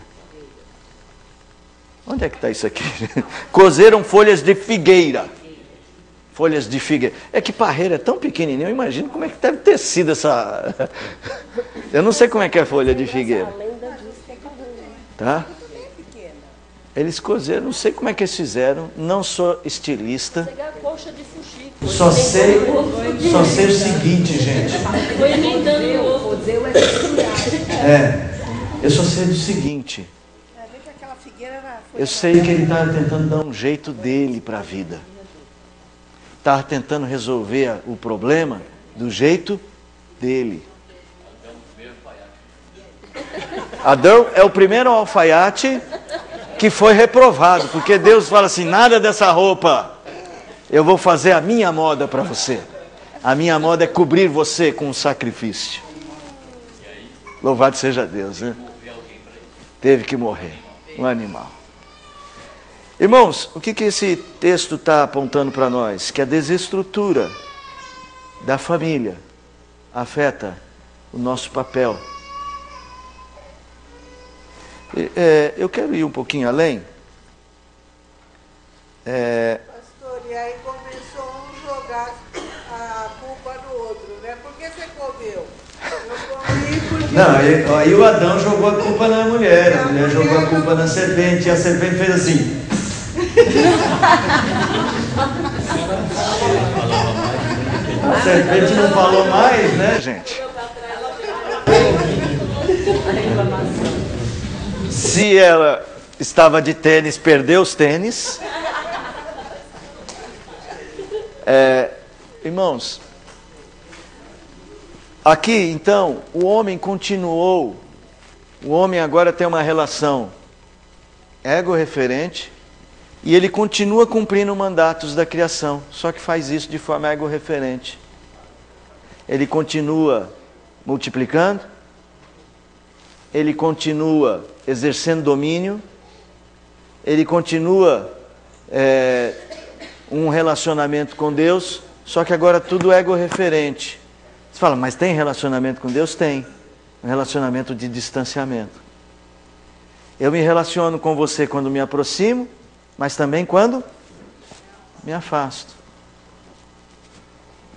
Onde é que está isso aqui? Cozeram folhas de figueira. Folhas de figueira. É que parreira é tão pequenininho, eu imagino como é que deve ter sido essa... Eu não sei como é que é folha de figueira. Tá? Eles cozeram, não sei como é que eles fizeram, não sou estilista. Só sei o seguinte, gente. Eu só sei do seguinte. Eu sei que ele estava tentando dar um jeito dele para a vida. Estava tentando resolver o problema do jeito dele. Adão é o primeiro alfaiate que foi reprovado, porque Deus fala assim: nada dessa roupa, eu vou fazer a minha moda para você. A minha moda é cobrir você com um sacrifício. Louvado seja Deus, né? Teve que morrer, um animal. Irmãos, o que esse texto está apontando para nós? Que a desestrutura da família afeta o nosso papel. Eu quero ir um pouquinho além. Pastor, e aí começou um jogar a culpa no outro, né? Por que você comeu? Eu comi porque... Não, aí o Adão jogou a culpa na mulher, a mulher jogou a culpa na serpente, e a serpente fez assim. A serpente não falou mais, né, gente? Se ela estava de tênis, perdeu os tênis. Irmãos, aqui então, o homem continuou. O homem agora tem uma relação ego-referente e ele continua cumprindo mandatos da criação, só que faz isso de forma ego-referente. Ele continua multiplicando, ele continua exercendo domínio, ele continua um relacionamento com Deus, só que agora tudo ego-referente. Você fala, mas tem relacionamento com Deus? Tem. Um relacionamento de distanciamento. Eu me relaciono com você quando me aproximo, mas também quando me afasto.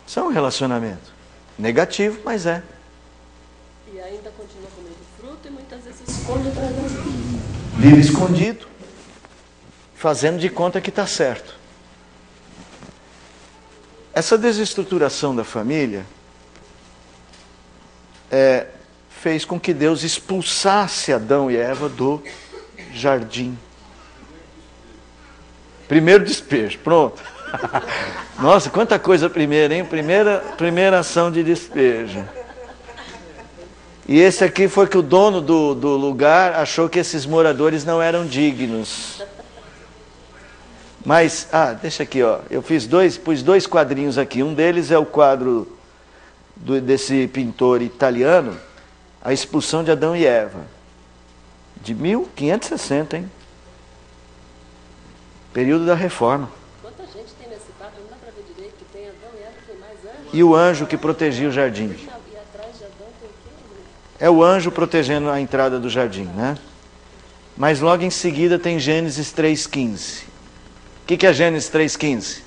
Isso é um relacionamento negativo, mas é. E ainda continua comendo fruto e muitas vezes esconde atrás da gente. Vive escondido, fazendo de conta que está certo. Essa desestruturação da família fez com que Deus expulsasse Adão e Eva do jardim. Primeiro despejo, pronto. Nossa, quanta coisa primeiro, hein? Primeira ação de despejo. E esse aqui foi que o dono do lugar achou que esses moradores não eram dignos. Mas, deixa aqui, ó. Eu pus dois quadrinhos aqui. Um deles é o quadro desse pintor italiano, A Expulsão de Adão e Eva, de 1560, hein? Período da Reforma. Quanta gente tem nesse quadro, não dá para ver direito que tem Adão e E o anjo que protegia o jardim. É o anjo protegendo a entrada do jardim, né? Mas logo em seguida tem Gênesis 3,15. O que é Gênesis 3,15?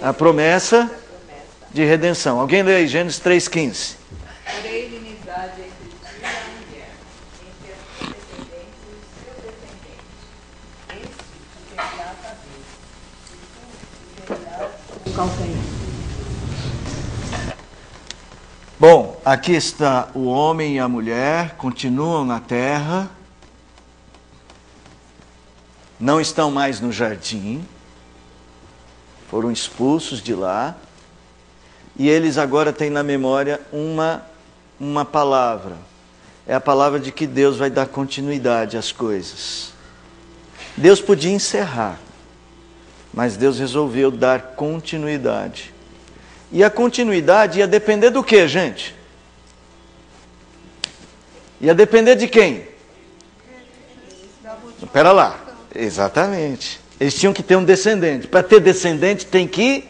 A promessa de redenção. Alguém lê aí, Gênesis 3,15. Porém, inimizade entre ti e a mulher, entre a tua descendência e o seu descendente. Este te ferirá a cabeça, e tu te ferirás o calcanhar. Bom, aqui está o homem e a mulher, continuam na terra, não estão mais no jardim, foram expulsos de lá, e eles agora têm na memória uma palavra. É a palavra de que Deus vai dar continuidade às coisas. Deus podia encerrar, mas Deus resolveu dar continuidade. E a continuidade ia depender do quê, gente? Ia depender de quem? Espera lá. Exatamente. Eles tinham que ter um descendente. Para ter descendente tem que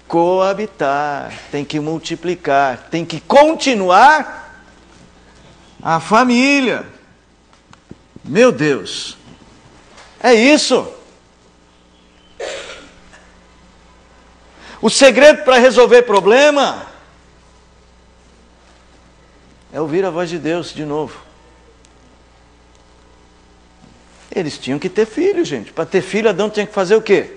coabitar, tem que multiplicar, tem que continuar a família. Meu Deus. É isso. O segredo para resolver problema é ouvir a voz de Deus de novo. Eles tinham que ter filho, gente. Para ter filho, Adão tinha que fazer o quê?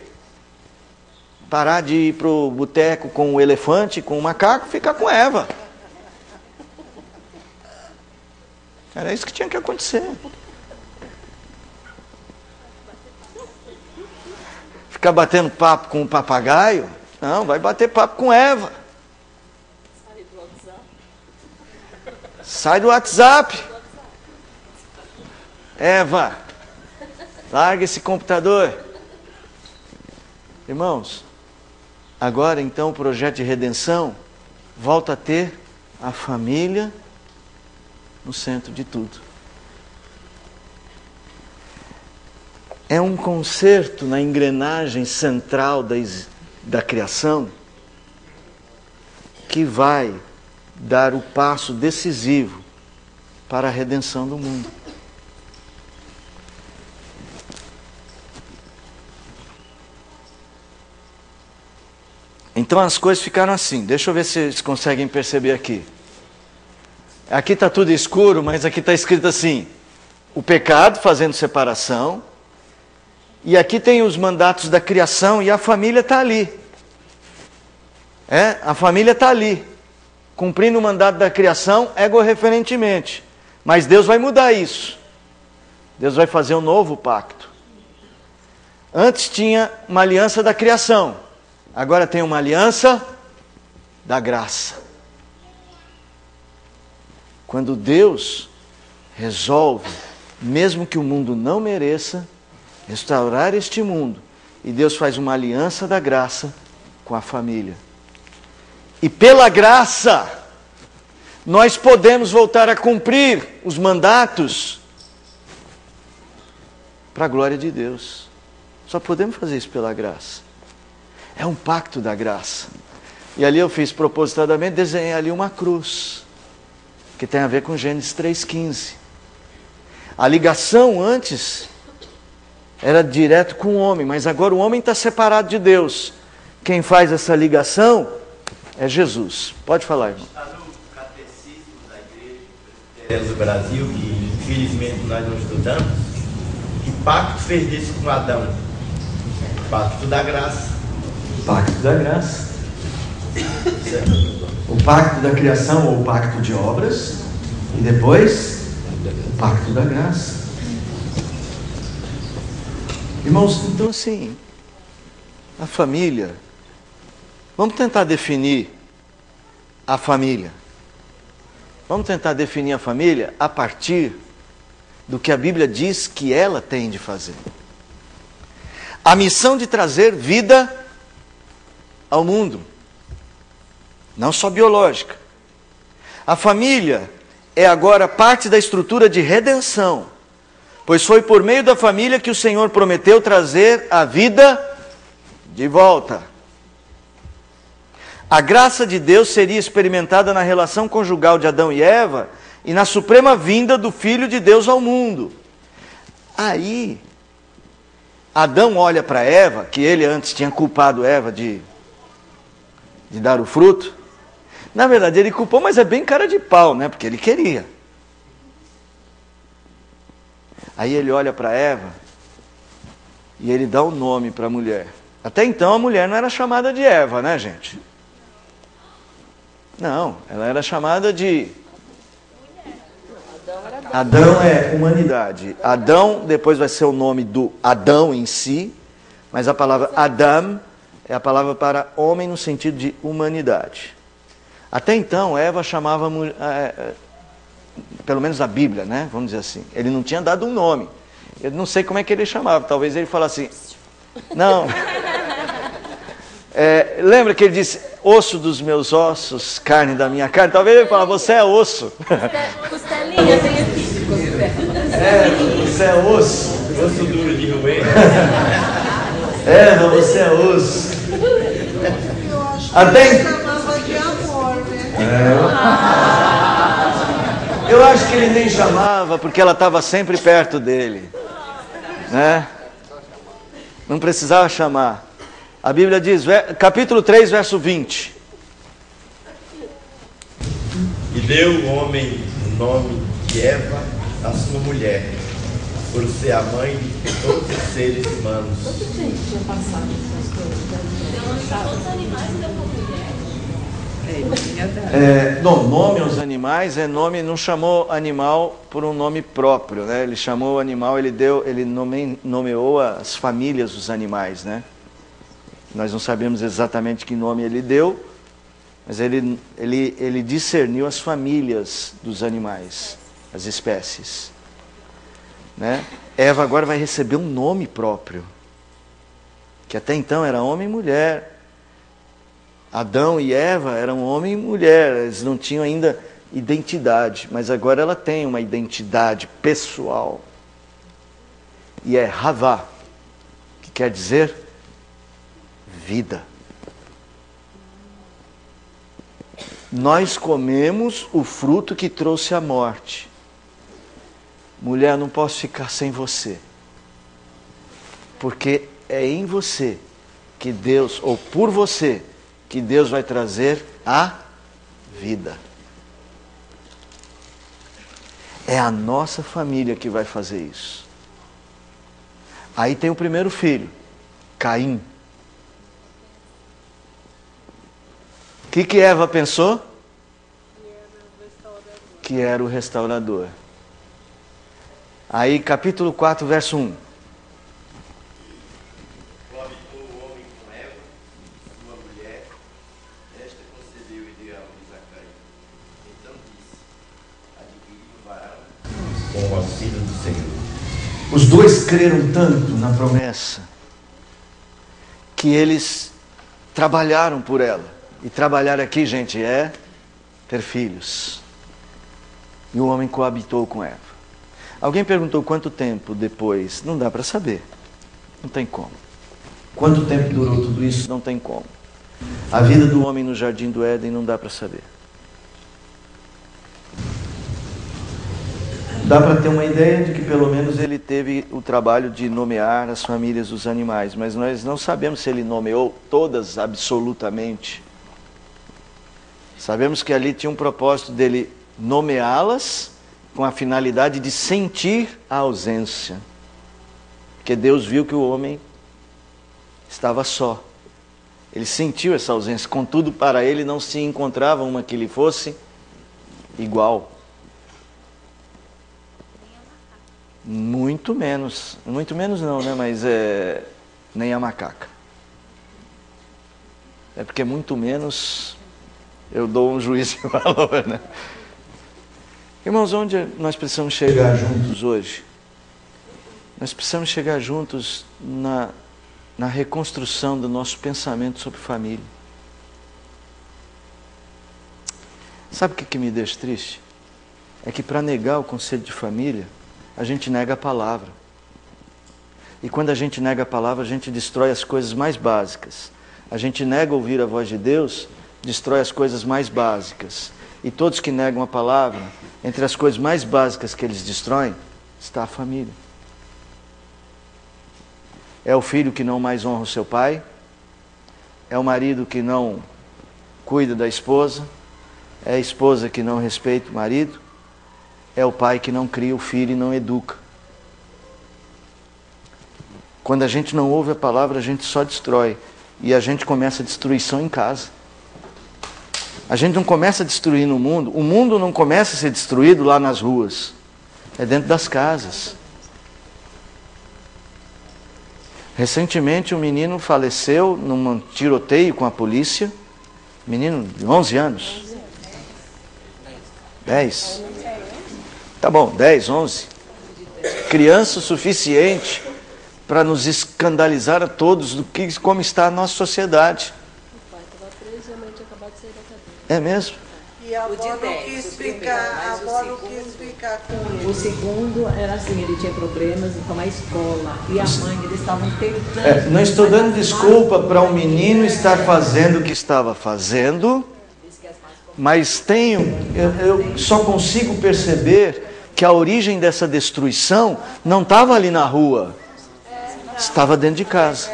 Parar de ir para o boteco com o elefante, com o macaco, ficar com Eva. Era isso que tinha que acontecer. Ficar batendo papo com o papagaio? Não, vai bater papo com Eva. Sai do WhatsApp. Eva, larga esse computador. Irmãos, agora então o projeto de redenção volta a ter a família no centro de tudo. É um conserto na engrenagem central da criação que vai dar o passo decisivo para a redenção do mundo. Então as coisas ficaram assim. Deixa eu ver se vocês conseguem perceber aqui. Aqui está tudo escuro, mas aqui está escrito assim: o pecado fazendo separação. E aqui tem os mandatos da criação e a família está ali. A família está ali, cumprindo o mandato da criação ego-referentemente. Mas Deus vai mudar isso. Deus vai fazer um novo pacto. Antes tinha uma aliança da criação. Agora tem uma aliança da graça. Quando Deus resolve, mesmo que o mundo não mereça, restaurar este mundo, e Deus faz uma aliança da graça com a família. E pela graça, nós podemos voltar a cumprir os mandatos para a glória de Deus. Só podemos fazer isso pela graça. É um pacto da graça. E ali eu fiz propositadamente, desenhei ali uma cruz, que tem a ver com Gênesis 3,15. A ligação antes era direto com o homem, mas agora o homem está separado de Deus. Quem faz essa ligação é Jesus. Pode falar, irmão. Está no Catecismo da Igreja do Brasil, que infelizmente nós não estudamos, que pacto fez isso com Adão? Pacto da graça. Pacto da graça. O pacto da criação ou o pacto de obras, e depois o pacto da graça. Irmãos, então assim, a família, vamos tentar definir a família. Vamos tentar definir a família a partir do que a Bíblia diz que ela tem de fazer. A missão de trazer vida ao mundo, não só biológica. A família é agora parte da estrutura de redenção, pois foi por meio da família que o Senhor prometeu trazer a vida de volta. A graça de Deus seria experimentada na relação conjugal de Adão e Eva e na suprema vinda do Filho de Deus ao mundo. Aí, Adão olha para Eva, que ele antes tinha culpado Eva de dar o fruto. Na verdade, ele culpou, mas é bem cara de pau, né? Porque ele queria. Aí ele olha para Eva e ele dá um nome para a mulher. Até então a mulher não era chamada de Eva, né, gente? Não, ela era chamada de... Adão é humanidade. Adão depois vai ser o nome do Adão em si, mas a palavra Adam é a palavra para homem no sentido de humanidade. Até então, Eva chamava, pelo menos a Bíblia, né? Vamos dizer assim. Ele não tinha dado um nome. Eu não sei como é que ele chamava. Talvez ele falasse assim... Não. Lembra que ele disse, osso dos meus ossos, carne da minha carne? Talvez ele falasse, você é osso. Costelinha, vem aqui. Você é osso. Osso duro de roer. Mas você é osso. Eu acho que Até... ele chamava de amor, né? Eu acho que ele nem chamava, porque ela estava sempre perto dele. Né? Não precisava chamar. A Bíblia diz, capítulo 3, verso 20. E deu o homem o nome de Eva à sua mulher, por ser a mãe de todos os seres humanos. Quanto tempo tinha passado essas coisas? Todos os animais deu para mulher. Nome aos animais não chamou animal por um nome próprio, né? Ele chamou o animal, ele nomeou as famílias dos animais, né? Nós não sabemos exatamente que nome ele deu, mas ele discerniu as famílias dos animais, as espécies, né? Eva agora vai receber um nome próprio, que até então era homem e mulher. Adão e Eva eram homem e mulher, eles não tinham ainda identidade, mas agora ela tem uma identidade pessoal. E é Havá, que quer dizer vida. Nós comemos o fruto que trouxe a morte. Mulher, não posso ficar sem você, porque é em você que Deus, ou por você, que Deus vai trazer a vida. É a nossa família que vai fazer isso. Aí tem o primeiro filho, Caim. O que Eva pensou? Que era o restaurador. Aí capítulo 4, verso 1. Com o auxílio do Senhor. Os dois creram tanto na promessa que eles trabalharam por ela. E trabalhar aqui, gente, é ter filhos. E o homem coabitou com Eva. Alguém perguntou quanto tempo depois? Não dá para saber. Não tem como. Quanto tempo durou tudo isso? Não tem como. A vida do homem no jardim do Éden não dá para saber. Dá para ter uma ideia de que pelo menos ele teve o trabalho de nomear as famílias dos animais, mas nós não sabemos se ele nomeou todas absolutamente. Sabemos que ali tinha um propósito dele nomeá-las com a finalidade de sentir a ausência. Porque Deus viu que o homem estava só. Ele sentiu essa ausência, contudo para ele não se encontrava uma que lhe fosse igual. Muito menos não, né? Mas nem a macaca. É porque muito menos eu dou um juízo de valor, né? Irmãos, onde nós precisamos chegar juntos hoje? Nós precisamos chegar juntos na reconstrução do nosso pensamento sobre família. Sabe o que me deixa triste? É que para negar o conceito de família, a gente nega a palavra. E quando a gente nega a palavra, a gente destrói as coisas mais básicas. A gente nega ouvir a voz de Deus, destrói as coisas mais básicas. E todos que negam a palavra, entre as coisas mais básicas que eles destroem, está a família. É o filho que não mais honra o seu pai, é o marido que não cuida da esposa, é a esposa que não respeita o marido, é o pai que não cria o filho e não educa. Quando a gente não ouve a palavra, a gente só destrói. E a gente começa a destruição em casa. A gente não começa a destruir no mundo. O mundo não começa a ser destruído lá nas ruas. É dentro das casas. Recentemente um menino faleceu num tiroteio com a polícia. Menino de 11 anos. 10. Tá bom, 10, 11. Criança o suficiente para nos escandalizar a todos do que, como está a nossa sociedade. O pai estava preso e a mãe tinha acabado de sair da cadeia. É mesmo? E a avó não quis ficar com ele. O segundo era assim, ele tinha problemas, então a escola e a mãe, eles estavam tentando... Não estou dando desculpa para um menino estar fazendo o que estava fazendo, mas eu só consigo perceber que a origem dessa destruição não estava ali na rua, estava dentro de casa.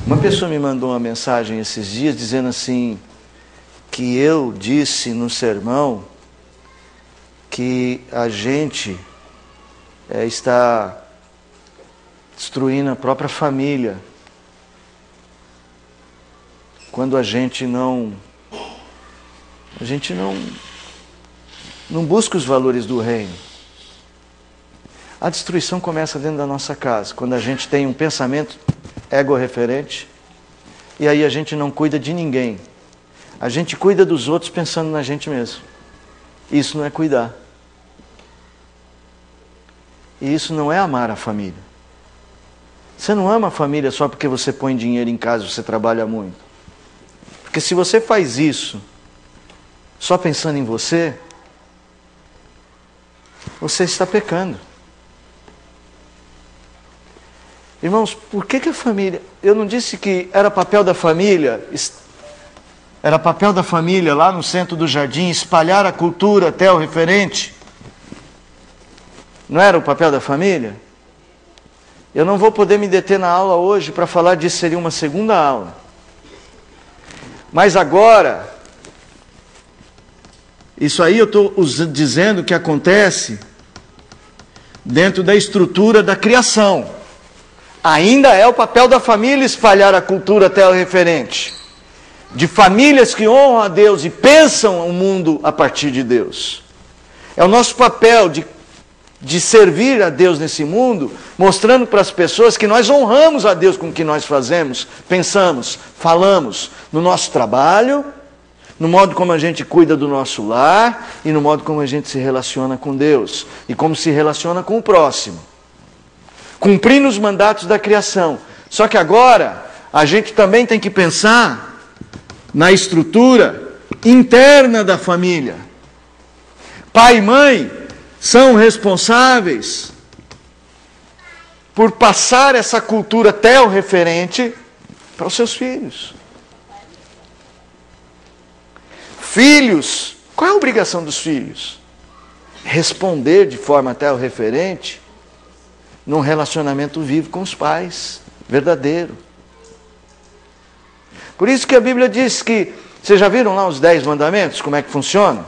Uma pessoa me mandou uma mensagem esses dias dizendo assim, que eu disse no sermão que a gente está destruindo a própria família quando a gente não busca os valores do reino. A destruição começa dentro da nossa casa, quando a gente tem um pensamento ego-referente, e aí a gente não cuida de ninguém. A gente cuida dos outros pensando na gente mesmo. Isso não é cuidar. E isso não é amar a família. Você não ama a família só porque você põe dinheiro em casa e você trabalha muito. Porque se você faz isso só pensando em você, você está pecando. Irmãos, por que a família... Eu não disse que era papel da família... Era papel da família lá no centro do jardim espalhar a cultura até o referente? Não era o papel da família? Eu não vou poder me deter na aula hoje para falar disso, seria uma segunda aula. Mas agora, isso aí eu estou dizendo que acontece dentro da estrutura da criação. Ainda é o papel da família espalhar a cultura até o referente. De famílias que honram a Deus e pensam o mundo a partir de Deus. É o nosso papel de servir a Deus nesse mundo, mostrando para as pessoas que nós honramos a Deus com o que nós fazemos, pensamos, falamos, no nosso trabalho, no modo como a gente cuida do nosso lar e no modo como a gente se relaciona com Deus e como se relaciona com o próximo. Cumprindo os mandatos da criação. Só que agora, a gente também tem que pensar na estrutura interna da família. Pai e mãe são responsáveis por passar essa cultura até o referente para os seus filhos. Filhos, qual é a obrigação dos filhos? Responder de forma até o referente num relacionamento vivo com os pais, verdadeiro. Por isso que a Bíblia diz que, vocês já viram lá os 10 mandamentos, como é que funciona?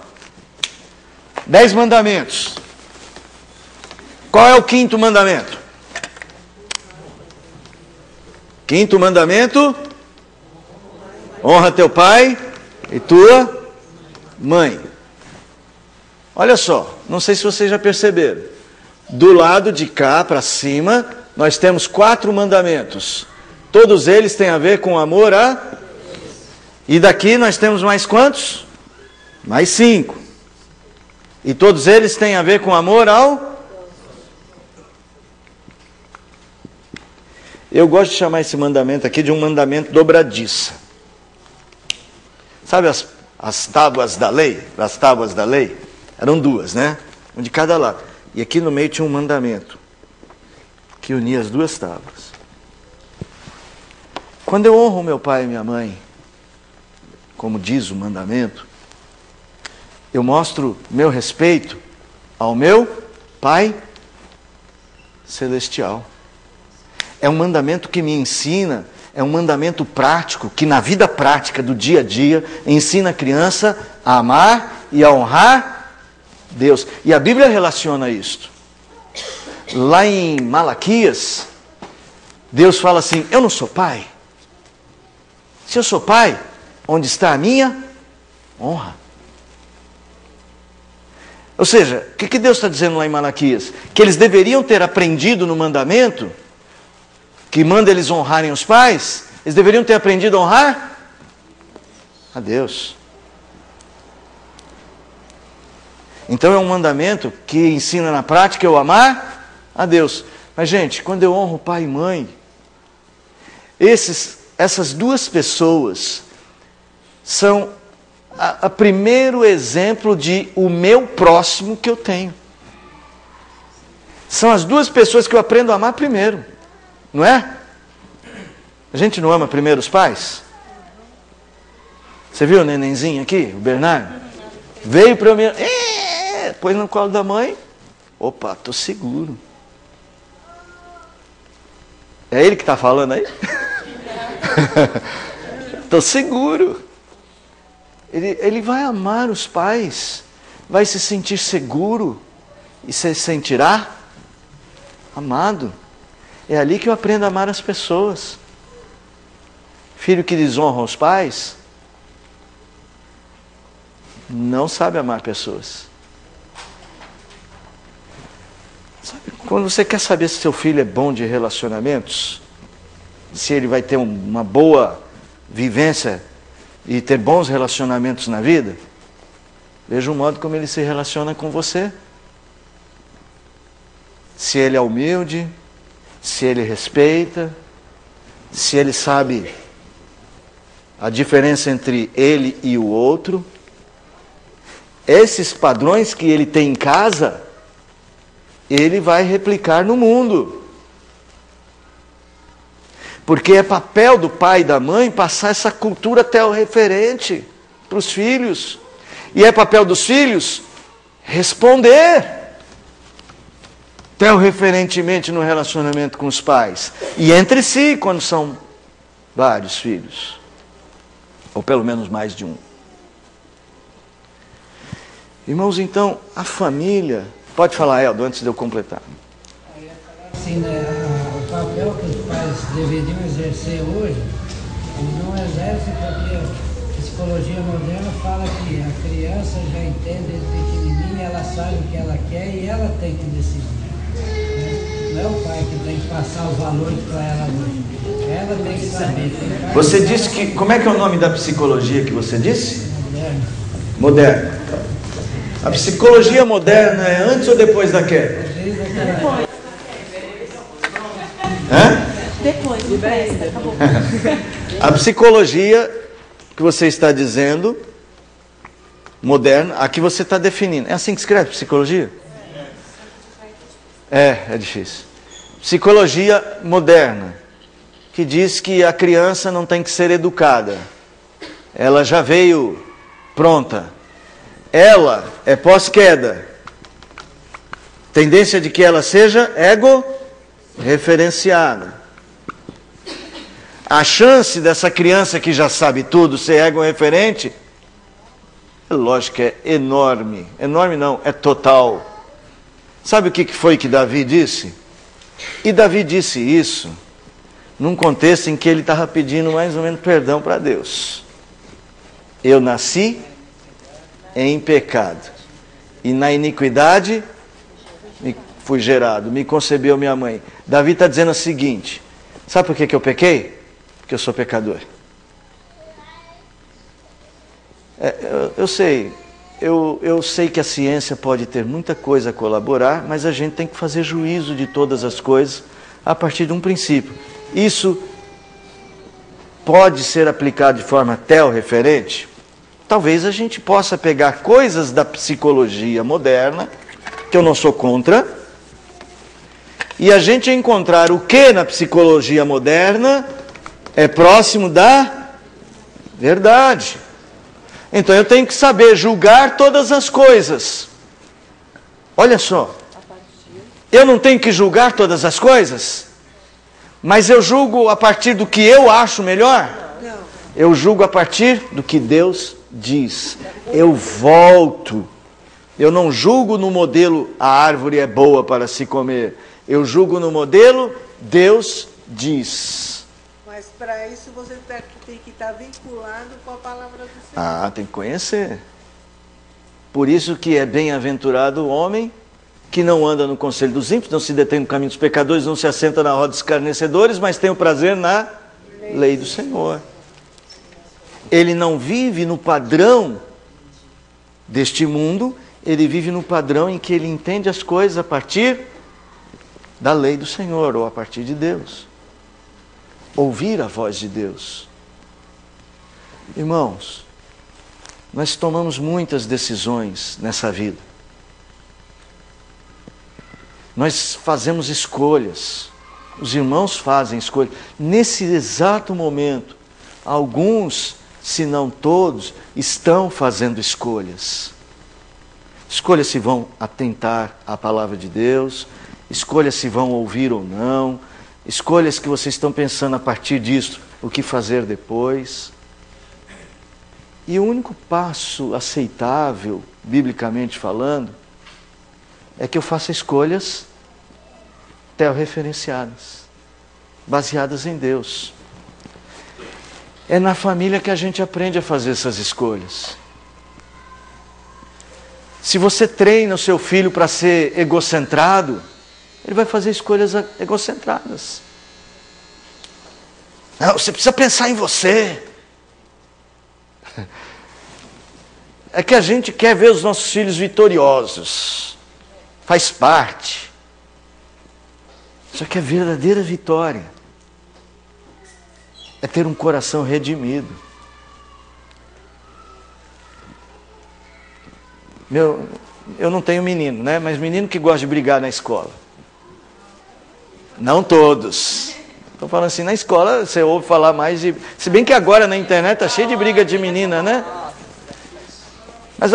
10 mandamentos. Qual é o 5º mandamento? 5º mandamento: honra teu pai e tua mãe. Olha só, não sei se vocês já perceberam. Do lado de cá para cima, nós temos 4 mandamentos. Todos eles têm a ver com amor a... E daqui nós temos mais quantos? Mais 5. E todos eles têm a ver com amor ao... Eu gosto de chamar esse mandamento aqui de um mandamento dobradiça. Sabe as tábuas da lei? As tábuas da lei? Eram 2, né? Um de cada lado. E aqui no meio tinha um mandamento que unia as duas tábuas. Quando eu honro meu pai e minha mãe, como diz o mandamento, eu mostro meu respeito ao meu Pai Celestial. É um mandamento que me ensina, é um mandamento prático, que na vida prática do dia a dia, ensina a criança a amar e a honrar Deus. E a Bíblia relaciona isto. Lá em Malaquias, Deus fala assim: eu não sou pai? Se eu sou pai, onde está a minha honra? Ou seja, o que Deus está dizendo lá em Malaquias? Que eles deveriam ter aprendido no mandamento, que manda eles honrarem os pais, eles deveriam ter aprendido a honrar a Deus. Então é um mandamento que ensina na prática eu amar a Deus. Mas gente, quando eu honro pai e mãe, essas duas pessoas são o primeiro exemplo de o meu próximo que eu tenho. São as duas pessoas que eu aprendo a amar primeiro, não é? A gente não ama primeiro os pais? Você viu o nenenzinho aqui, o Bernardo? Veio para mim, pôs no colo da mãe, opa, estou seguro. É ele que está falando aí? Estou seguro. Ele vai amar os pais, vai se sentir seguro e se sentirá amado. É ali que eu aprendo a amar as pessoas. Filho que desonra os pais não sabe amar pessoas. Sabe, quando você quer saber se seu filho é bom de relacionamentos, se ele vai ter uma boa vivência e ter bons relacionamentos na vida, veja o modo como ele se relaciona com você. Se ele é humilde, se ele respeita, se ele sabe a diferença entre ele e o outro. Esses padrões que ele tem em casa, ele vai replicar no mundo. Porque é papel do pai e da mãe passar essa cultura telreferente para os filhos. E é papel dos filhos responder telreferentemente no relacionamento com os pais. E entre si, quando são vários filhos. Ou pelo menos mais de um. Irmãos, então, a família... Pode falar, Eldo, antes de eu completar. Assim, né, o papel que os pais deveriam exercer hoje, eles não exercem porque a psicologia moderna fala que a criança já entende desde pequenininha, ela sabe o que ela quer e ela tem que decidir. Né? Não é o pai que tem que passar os valores para ela hoje. Ela tem que saber. Você disse que... Como é que é o nome da psicologia que você disse? Moderna. A psicologia moderna é antes ou depois da queda? Depois. Hã? Depois, não presta, acabou. A psicologia que você está dizendo, moderna, aqui você está definindo. É assim que escreve psicologia? É difícil. Psicologia moderna, que diz que a criança não tem que ser educada. Ela já veio pronta. Ela é pós-queda. Tendência de que ela seja ego-referenciada. A chance dessa criança que já sabe tudo ser ego-referente, lógico que é enorme. Enorme não, é total. Sabe o que foi que Davi disse? E Davi disse isso num contexto em que ele estava pedindo mais ou menos perdão para Deus. Eu nasci em pecado, e na iniquidade fui gerado, me concebeu minha mãe. Davi está dizendo o seguinte: sabe por que eu pequei? Porque eu sou pecador. Eu sei que a ciência pode ter muita coisa a colaborar, mas a gente tem que fazer juízo de todas as coisas a partir de um princípio. Isso pode ser aplicado de forma telreferente? Talvez a gente possa pegar coisas da psicologia moderna, que eu não sou contra, e a gente encontrar o que na psicologia moderna é próximo da verdade. Então eu tenho que saber julgar todas as coisas. Olha só, eu não tenho que julgar todas as coisas, mas eu julgo a partir do que eu acho melhor? Não. Eu julgo a partir do que Deus diz. Eu volto. Eu não julgo no modelo a árvore é boa para se comer. Eu julgo no modelo Deus diz. Mas para isso você tem que estar vinculado com a palavra do Senhor. Ah, tem que conhecer. Por isso que é bem-aventurado o homem que não anda no conselho dos ímpios, não se detém no caminho dos pecadores, não se assenta na roda dos escarnecedores, mas tem o prazer na lei do Senhor. Ele não vive no padrão deste mundo, ele vive no padrão em que ele entende as coisas a partir da lei do Senhor, ou a partir de Deus. Ouvir a voz de Deus. Irmãos, nós tomamos muitas decisões nessa vida. Nós fazemos escolhas. Os irmãos fazem escolhas. Nesse exato momento, alguns, se não todos, estão fazendo escolhas. Escolha se vão atentar à palavra de Deus, escolha se vão ouvir ou não, escolhas que vocês estão pensando a partir disso, o que fazer depois. E o único passo aceitável, biblicamente falando, é que eu faça escolhas teorreferenciadas, baseadas em Deus. É na família que a gente aprende a fazer essas escolhas. Se você treina o seu filho para ser egocentrado, ele vai fazer escolhas egocentradas. Não, você precisa pensar em você. É que a gente quer ver os nossos filhos vitoriosos. Faz parte. Só que a verdadeira vitória é ter um coração redimido. Eu não tenho menino, né? Mas menino que gosta de brigar na escola. Não todos. Estou falando assim, na escola você ouve falar mais de... Se bem que agora na internet está cheio de briga de menina, né? Mas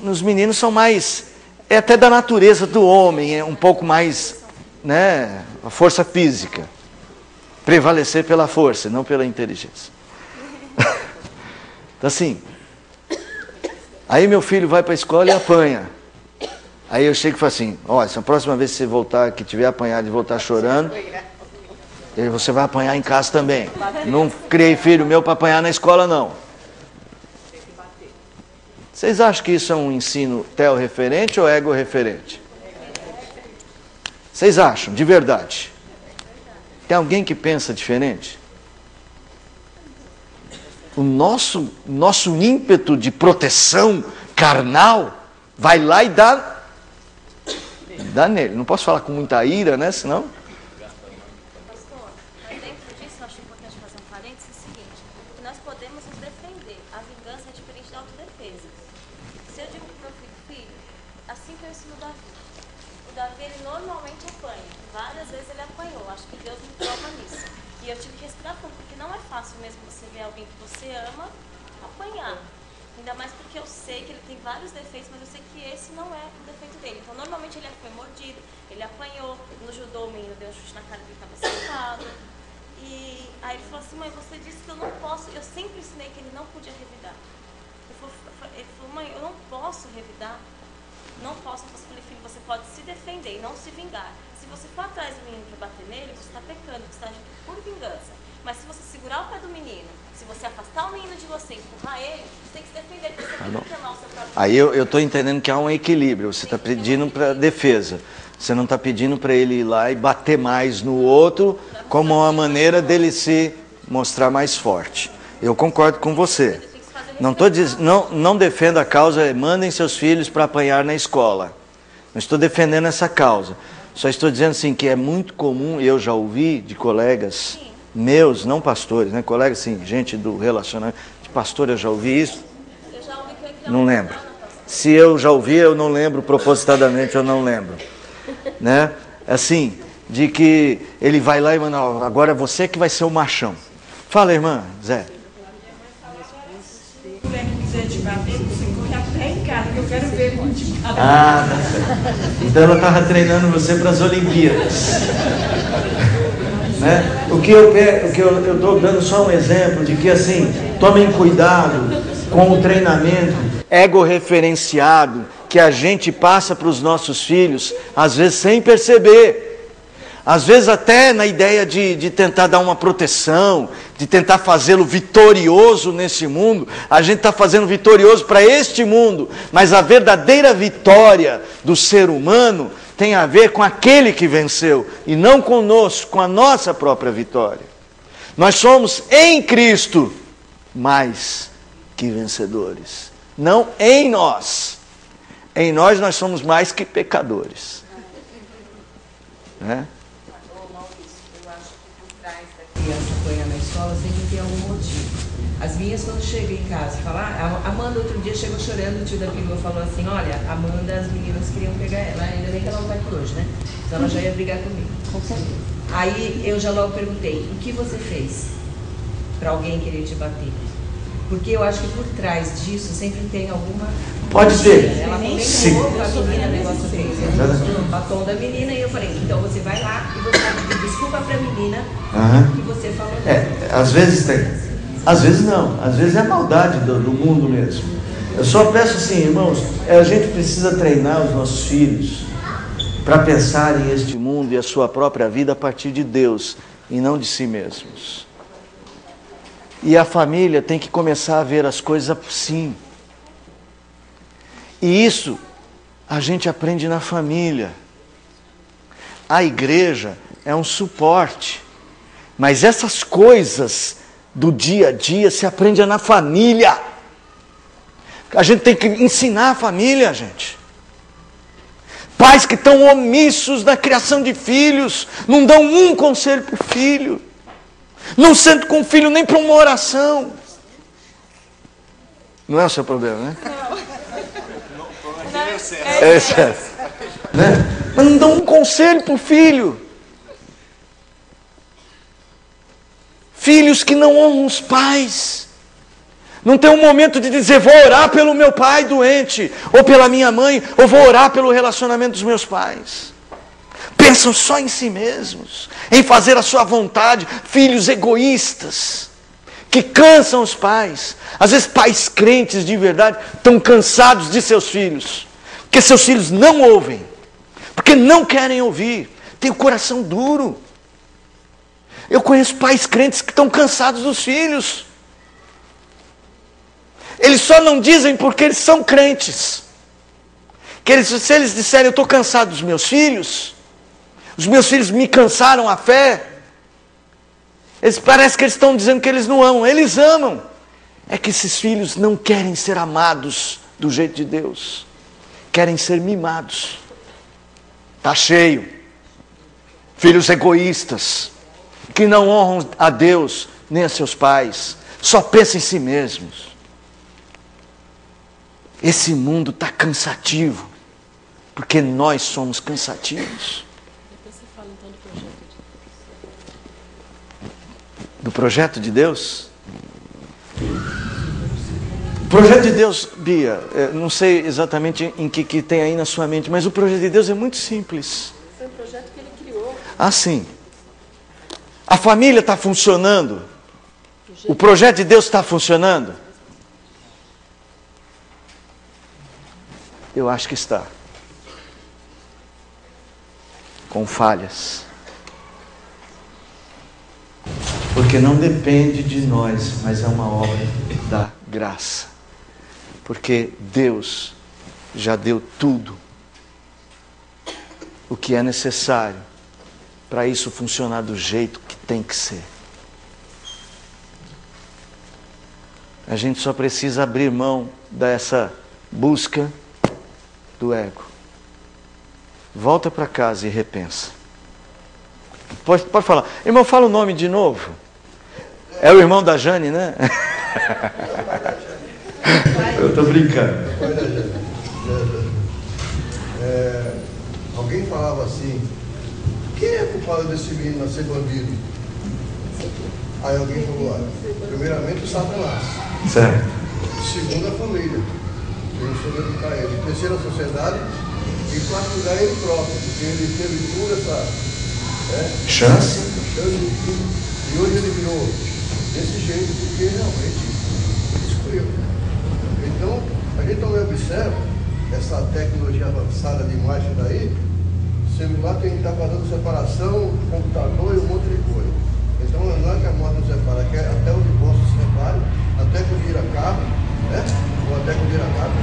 os meninos são mais... É até da natureza do homem, é um pouco mais, né? A força física. Prevalecer pela força, não pela inteligência. Então assim... Aí meu filho vai para a escola e apanha. Aí eu chego e falo assim, ó, se a próxima vez que você voltar, que tiver apanhado e voltar chorando, você vai apanhar em casa também. Não criei filho meu para apanhar na escola, não. Vocês acham que isso é um ensino teorreferente ou ego-referente? Vocês acham, de verdade? Tem alguém que pensa diferente? O nosso ímpeto de proteção carnal vai lá e dá nele. Não posso falar com muita ira, né? Senão... Pastor, mas dentro disso eu acho importante fazer um parênteses seguinte, que nós podemos nos defender. A vingança é diferente da autodefesa. Se eu digo para o meu filho, assim que eu ensino o Davi ele normalmente apanha. Várias vezes ele apanhou. Acho que Deus me prova nisso. E eu tive que respirar fundo, porque não é fácil mesmo você ver alguém que você ama apanhar. Ainda mais porque eu sei que ele tem vários defeitos, mas eu sei que esse não é o defeito dele. Então, normalmente ele foi mordido, ele apanhou, no judô o menino deu um chute na cara que ele estava sentado. E aí ele falou assim, mãe, você disse que eu não posso, eu sempre ensinei que ele não podia revidar. Ele falou, mãe, eu não posso revidar. Não posso. Eu falei, filho, você pode se defender e não se vingar. Se você for atrás do menino para bater nele, você está pecando, você está agindo por vingança. Mas se você segurar o pé do menino, se você afastar o menino de você e empurrar ele, você tem que se defender, porque você tem que amar o seu próprio. Aí eu estou entendendo que há um equilíbrio. Você está pedindo para defesa. Você não está pedindo para ele ir lá e bater mais no outro como uma maneira dele se mostrar mais forte. Eu concordo com você. Não defenda a causa, mandem seus filhos para apanhar na escola. Não estou defendendo essa causa. Só estou dizendo assim que é muito comum, eu já ouvi de colegas meus, não pastores, né? Colegas assim, gente do relacionamento, de pastor eu já ouvi isso. Não lembro. Se eu já ouvi, eu não lembro, propositadamente eu não lembro. Né? Assim, de que ele vai lá e manda, agora é você que vai ser o machão. Fala, irmã, Zé. Se a mulher que quiser te bater, você corre até em casa, que eu quero ver como te bater. Ah, tá certo. Então ela estava treinando você para as Olimpíadas. Né? O que eu estou dando só um exemplo de que, assim, tomem cuidado com o treinamento ego-referenciado que a gente passa para os nossos filhos, às vezes sem perceber. Às vezes até na ideia de tentar dar uma proteção, de tentar fazê-lo vitorioso nesse mundo, a gente está fazendo vitorioso para este mundo, mas a verdadeira vitória do ser humano tem a ver com aquele que venceu, e não conosco, com a nossa própria vitória. Nós somos em Cristo mais que vencedores, não em nós. Em nós somos mais que pecadores. Né? Criança apanha na escola sempre tem algum motivo. As minhas, quando chegam em casa, falam, a Amanda outro dia chegou chorando, o tio da Pilua falou assim, olha, a Amanda, as meninas queriam pegar ela, ainda bem que ela não vai por hoje, né? Então ela já ia brigar comigo. Com certeza. Aí eu já logo perguntei, o que você fez para alguém querer te bater? Porque eu acho que por trás disso sempre tem alguma... Pode ser. Ela comentou com a menina o negócio fez. Eu mostrei o batom da menina e eu falei, então você vai lá e você vai pedir desculpa pra menina que você falou. Às vezes tem. Às vezes não. Às vezes é a maldade do mundo mesmo. Eu só peço assim, irmãos, a gente precisa treinar os nossos filhos para pensarem este mundo e a sua própria vida a partir de Deus e não de si mesmos. E a família tem que começar a ver as coisas assim. E isso a gente aprende na família. A igreja é um suporte. Mas essas coisas do dia a dia se aprende na família. A gente tem que ensinar a família, gente. Pais que estão omissos na criação de filhos, não dão um conselho para o filho. Não sentam com o filho nem para uma oração. Não é o seu problema, né? É certo. Né? Mas não dão um conselho para o filho. Filhos que não honram os pais. Não tem um momento de dizer, vou orar pelo meu pai doente, ou pela minha mãe, ou vou orar pelo relacionamento dos meus pais. Pensam só em si mesmos, em fazer a sua vontade. Filhos egoístas, que cansam os pais. Às vezes pais crentes de verdade estão cansados de seus filhos, porque seus filhos não ouvem, porque não querem ouvir, tem o coração duro. Eu conheço pais crentes que estão cansados dos filhos. Eles só não dizem porque eles são crentes. Se eles disserem, eu estou cansado dos meus filhos, os meus filhos me cansaram a fé, parece que eles estão dizendo que eles não amam. Eles amam. É que esses filhos não querem ser amados do jeito de Deus. Querem ser mimados. Está cheio. Filhos egoístas, que não honram a Deus nem a seus pais. Só pensam em si mesmos. Esse mundo está cansativo, porque nós somos cansativos. Do projeto de Deus? O projeto de Deus, Bia, não sei exatamente em que tem aí na sua mente, mas o projeto de Deus é muito simples. Foi um projeto que ele criou. Ah, sim. A família está funcionando? O projeto de Deus está funcionando? Eu acho que está. Com falhas. Porque não depende de nós, mas é uma obra da graça. Porque Deus já deu tudo o que é necessário para isso funcionar do jeito que tem que ser. A gente só precisa abrir mão dessa busca do ego. Volta para casa e repensa. Pode falar. Irmão, fala o nome de novo. É o irmão da Jane, né? Eu estou brincando. alguém falava assim, quem é culpado desse menino nascer bandido? Aí alguém falou, olha, primeiramente o Satanás. Certo. Segundo a família. Ele soube educar ele. Terceiro a sociedade. E quarto lugar ele próprio. Porque ele teve toda essa chance. E hoje ele virou desse jeito porque realmente ele escolheu. Então, a gente também observa essa tecnologia avançada demais daí. O celular tem que estar fazendo separação, computador e um monte de coisa. Então não é que a morte nos separa, que é até o divórcio se separe, até que o dinheiro acabe, né? Ou até que o dinheiro acabe,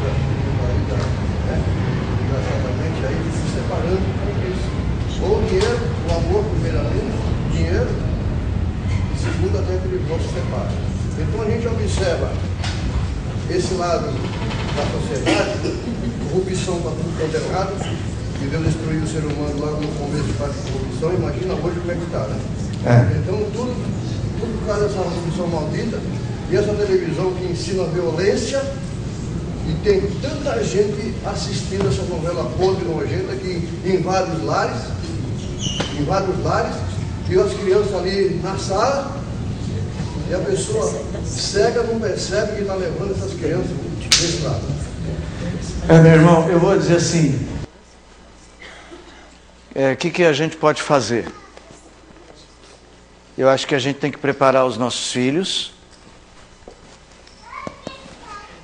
desgraçadamente aí se separando com isso. Ou o dinheiro, o amor primeiramente, dinheiro, e segundo até que o divórcio se separe. Então a gente observa esse lado da sociedade, corrupção para tudo quanto é lado, que Deus destruiu o ser humano logo no começo de parte de corrupção, imagina hoje como é que está, né? Então tudo por causa dessa corrupção maldita, e essa televisão que ensina a violência, e tem tanta gente assistindo essa novela podre nojenta que em vários lares, e as crianças ali na sala, e a pessoa cega não percebe que está levando essas crianças desse lado. Meu irmão, eu vou dizer assim, o que a gente pode fazer? Eu acho que a gente tem que preparar os nossos filhos,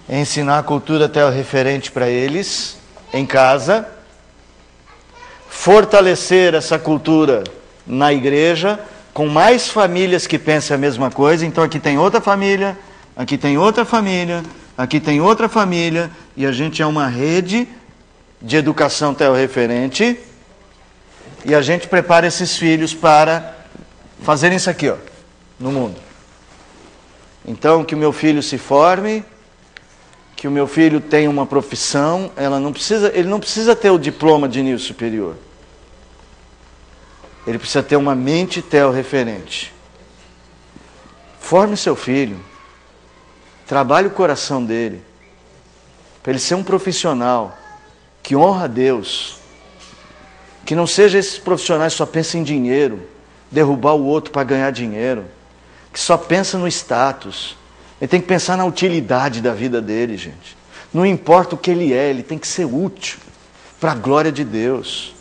ensinar a cultura teorreferente para eles, em casa, fortalecer essa cultura na igreja, com mais famílias que pensem a mesma coisa. Então aqui tem outra família, aqui tem outra família, aqui tem outra família, e a gente é uma rede de educação teorreferente, e a gente prepara esses filhos para fazerem isso aqui, no mundo. Então, que o meu filho se forme, que o meu filho tenha uma profissão, ele não precisa ter o diploma de nível superior. Ele precisa ter uma mente teorreferente. Forme seu filho, trabalhe o coração dele, para ele ser um profissional que honra a Deus, que não seja esses profissionais que só pensam em dinheiro, derrubar o outro para ganhar dinheiro, que só pensa no status. Ele tem que pensar na utilidade da vida dele, gente. Não importa o que ele é, ele tem que ser útil para a glória de Deus.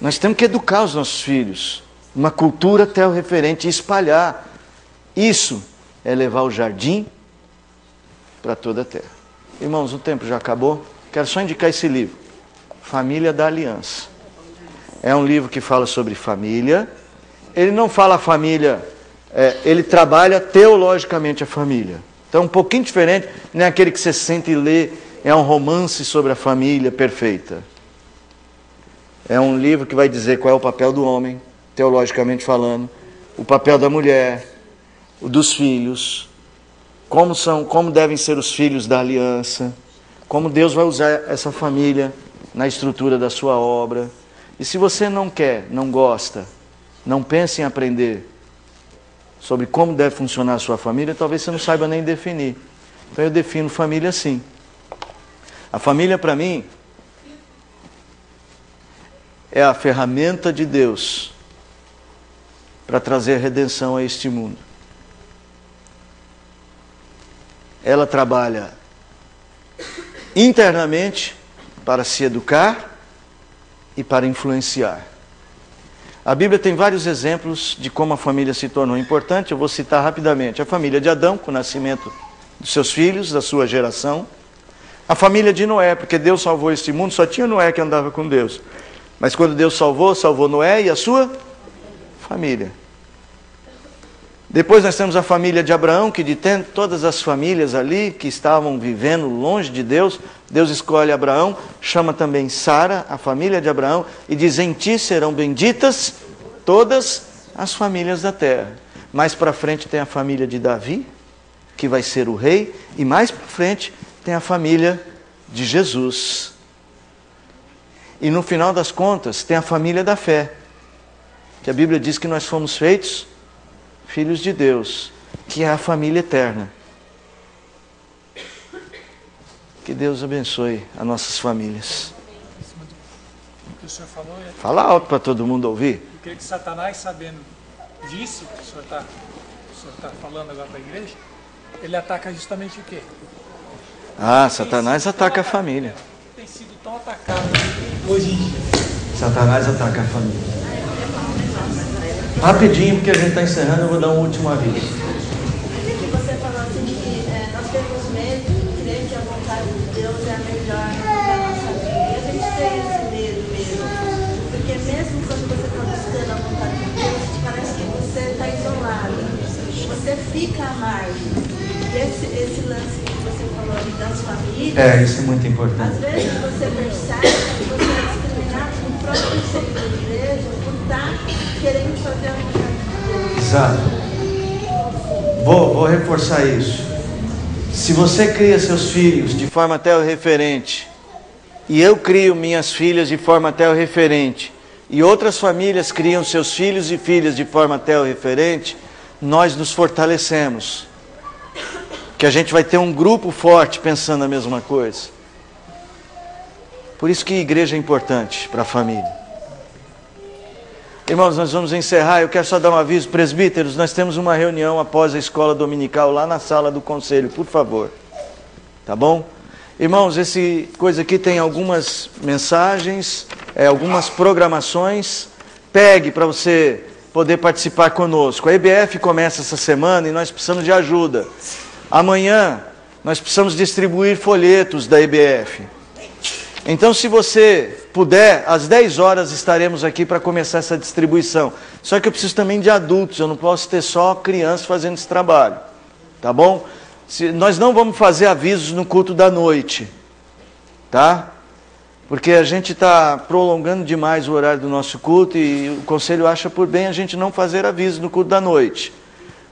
Nós temos que educar os nossos filhos, uma cultura teorreferente, e espalhar. Isso é levar o jardim para toda a terra. Irmãos, o tempo já acabou. Quero só indicar esse livro, Família da Aliança. É um livro que fala sobre família. Ele não fala família, ele trabalha teologicamente a família. Então é um pouquinho diferente, não é aquele que você sente e lê, é um romance sobre a família perfeita. É um livro que vai dizer qual é o papel do homem, teologicamente falando, o papel da mulher, o dos filhos, como devem ser os filhos da aliança, como Deus vai usar essa família na estrutura da sua obra. E se você não quer, não gosta, não pensa em aprender sobre como deve funcionar a sua família, talvez você não saiba nem definir. Então eu defino família assim. A família para mim é a ferramenta de Deus para trazer redenção a este mundo. Ela trabalha internamente para se educar e para influenciar. A Bíblia tem vários exemplos de como a família se tornou importante. Eu vou citar rapidamente. A família de Adão, com o nascimento dos seus filhos, da sua geração. A família de Noé, porque Deus salvou este mundo, só tinha Noé que andava com Deus. Mas quando Deus salvou Noé e a sua família. Depois nós temos a família de Abraão, que de todas as famílias ali que estavam vivendo longe de Deus, Deus escolhe Abraão, chama também Sara, a família de Abraão, e diz: em ti serão benditas todas as famílias da terra. Mais para frente tem a família de Davi, que vai ser o rei, e mais para frente tem a família de Jesus. E no final das contas tem a família da fé, que a Bíblia diz que nós fomos feitos filhos de Deus, que é a família eterna. Que Deus abençoe as nossas famílias. senhor falou. Fala alto para todo mundo ouvir. Eu creio que Satanás, sabendo disso que o senhor está falando agora para a igreja, ele ataca justamente o quê? Ah, Satanás ataca a família. Tem sido tão atacado hoje em dia. Satanás ataca a família. Rapidinho, porque a gente está encerrando, eu vou dar um último aviso. Você falou assim que nós temos medo de crer que a vontade de Deus é a melhor para a nossa vida. E a gente tem esse medo mesmo. Porque mesmo quando você está buscando a vontade de Deus, parece que você está isolado. Você fica à margem. E esse lance que você falou ali das famílias... Isso é muito importante. Às vezes você percebe que você é discriminado no próprio seio da igreja por estar querendo fazer a vontade de Deus. Exato. Vou reforçar isso. Se você cria seus filhos de forma telorreferente, e eu crio minhas filhas de forma telorreferente, e outras famílias criam seus filhos e filhas de forma telorreferente, nós nos fortalecemos. Que a gente vai ter um grupo forte pensando a mesma coisa. Por isso que a igreja é importante para a família. Irmãos, nós vamos encerrar. Eu quero só dar um aviso. Presbíteros, nós temos uma reunião após a escola dominical lá na sala do conselho, por favor. Tá bom? Irmãos, esse coisa aqui tem algumas mensagens, algumas programações. Pegue para você poder participar conosco. A EBF começa essa semana e nós precisamos de ajuda. Amanhã nós precisamos distribuir folhetos da EBF. Então, se você puder, às 10 horas estaremos aqui para começar essa distribuição. Só que eu preciso também de adultos, eu não posso ter só crianças fazendo esse trabalho. Tá bom? Nós não vamos fazer avisos no culto da noite. Tá? Porque a gente está prolongando demais o horário do nosso culto e o conselho acha por bem a gente não fazer avisos no culto da noite.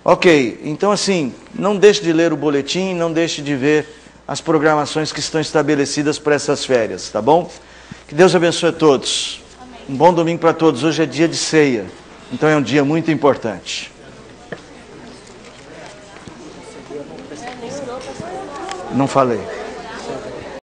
Ok, então assim, não deixe de ler o boletim, não deixe de ver as programações que estão estabelecidas para essas férias, tá bom? Que Deus abençoe a todos. Amém. Um bom domingo para todos. Hoje é dia de ceia, então é um dia muito importante. Não falei.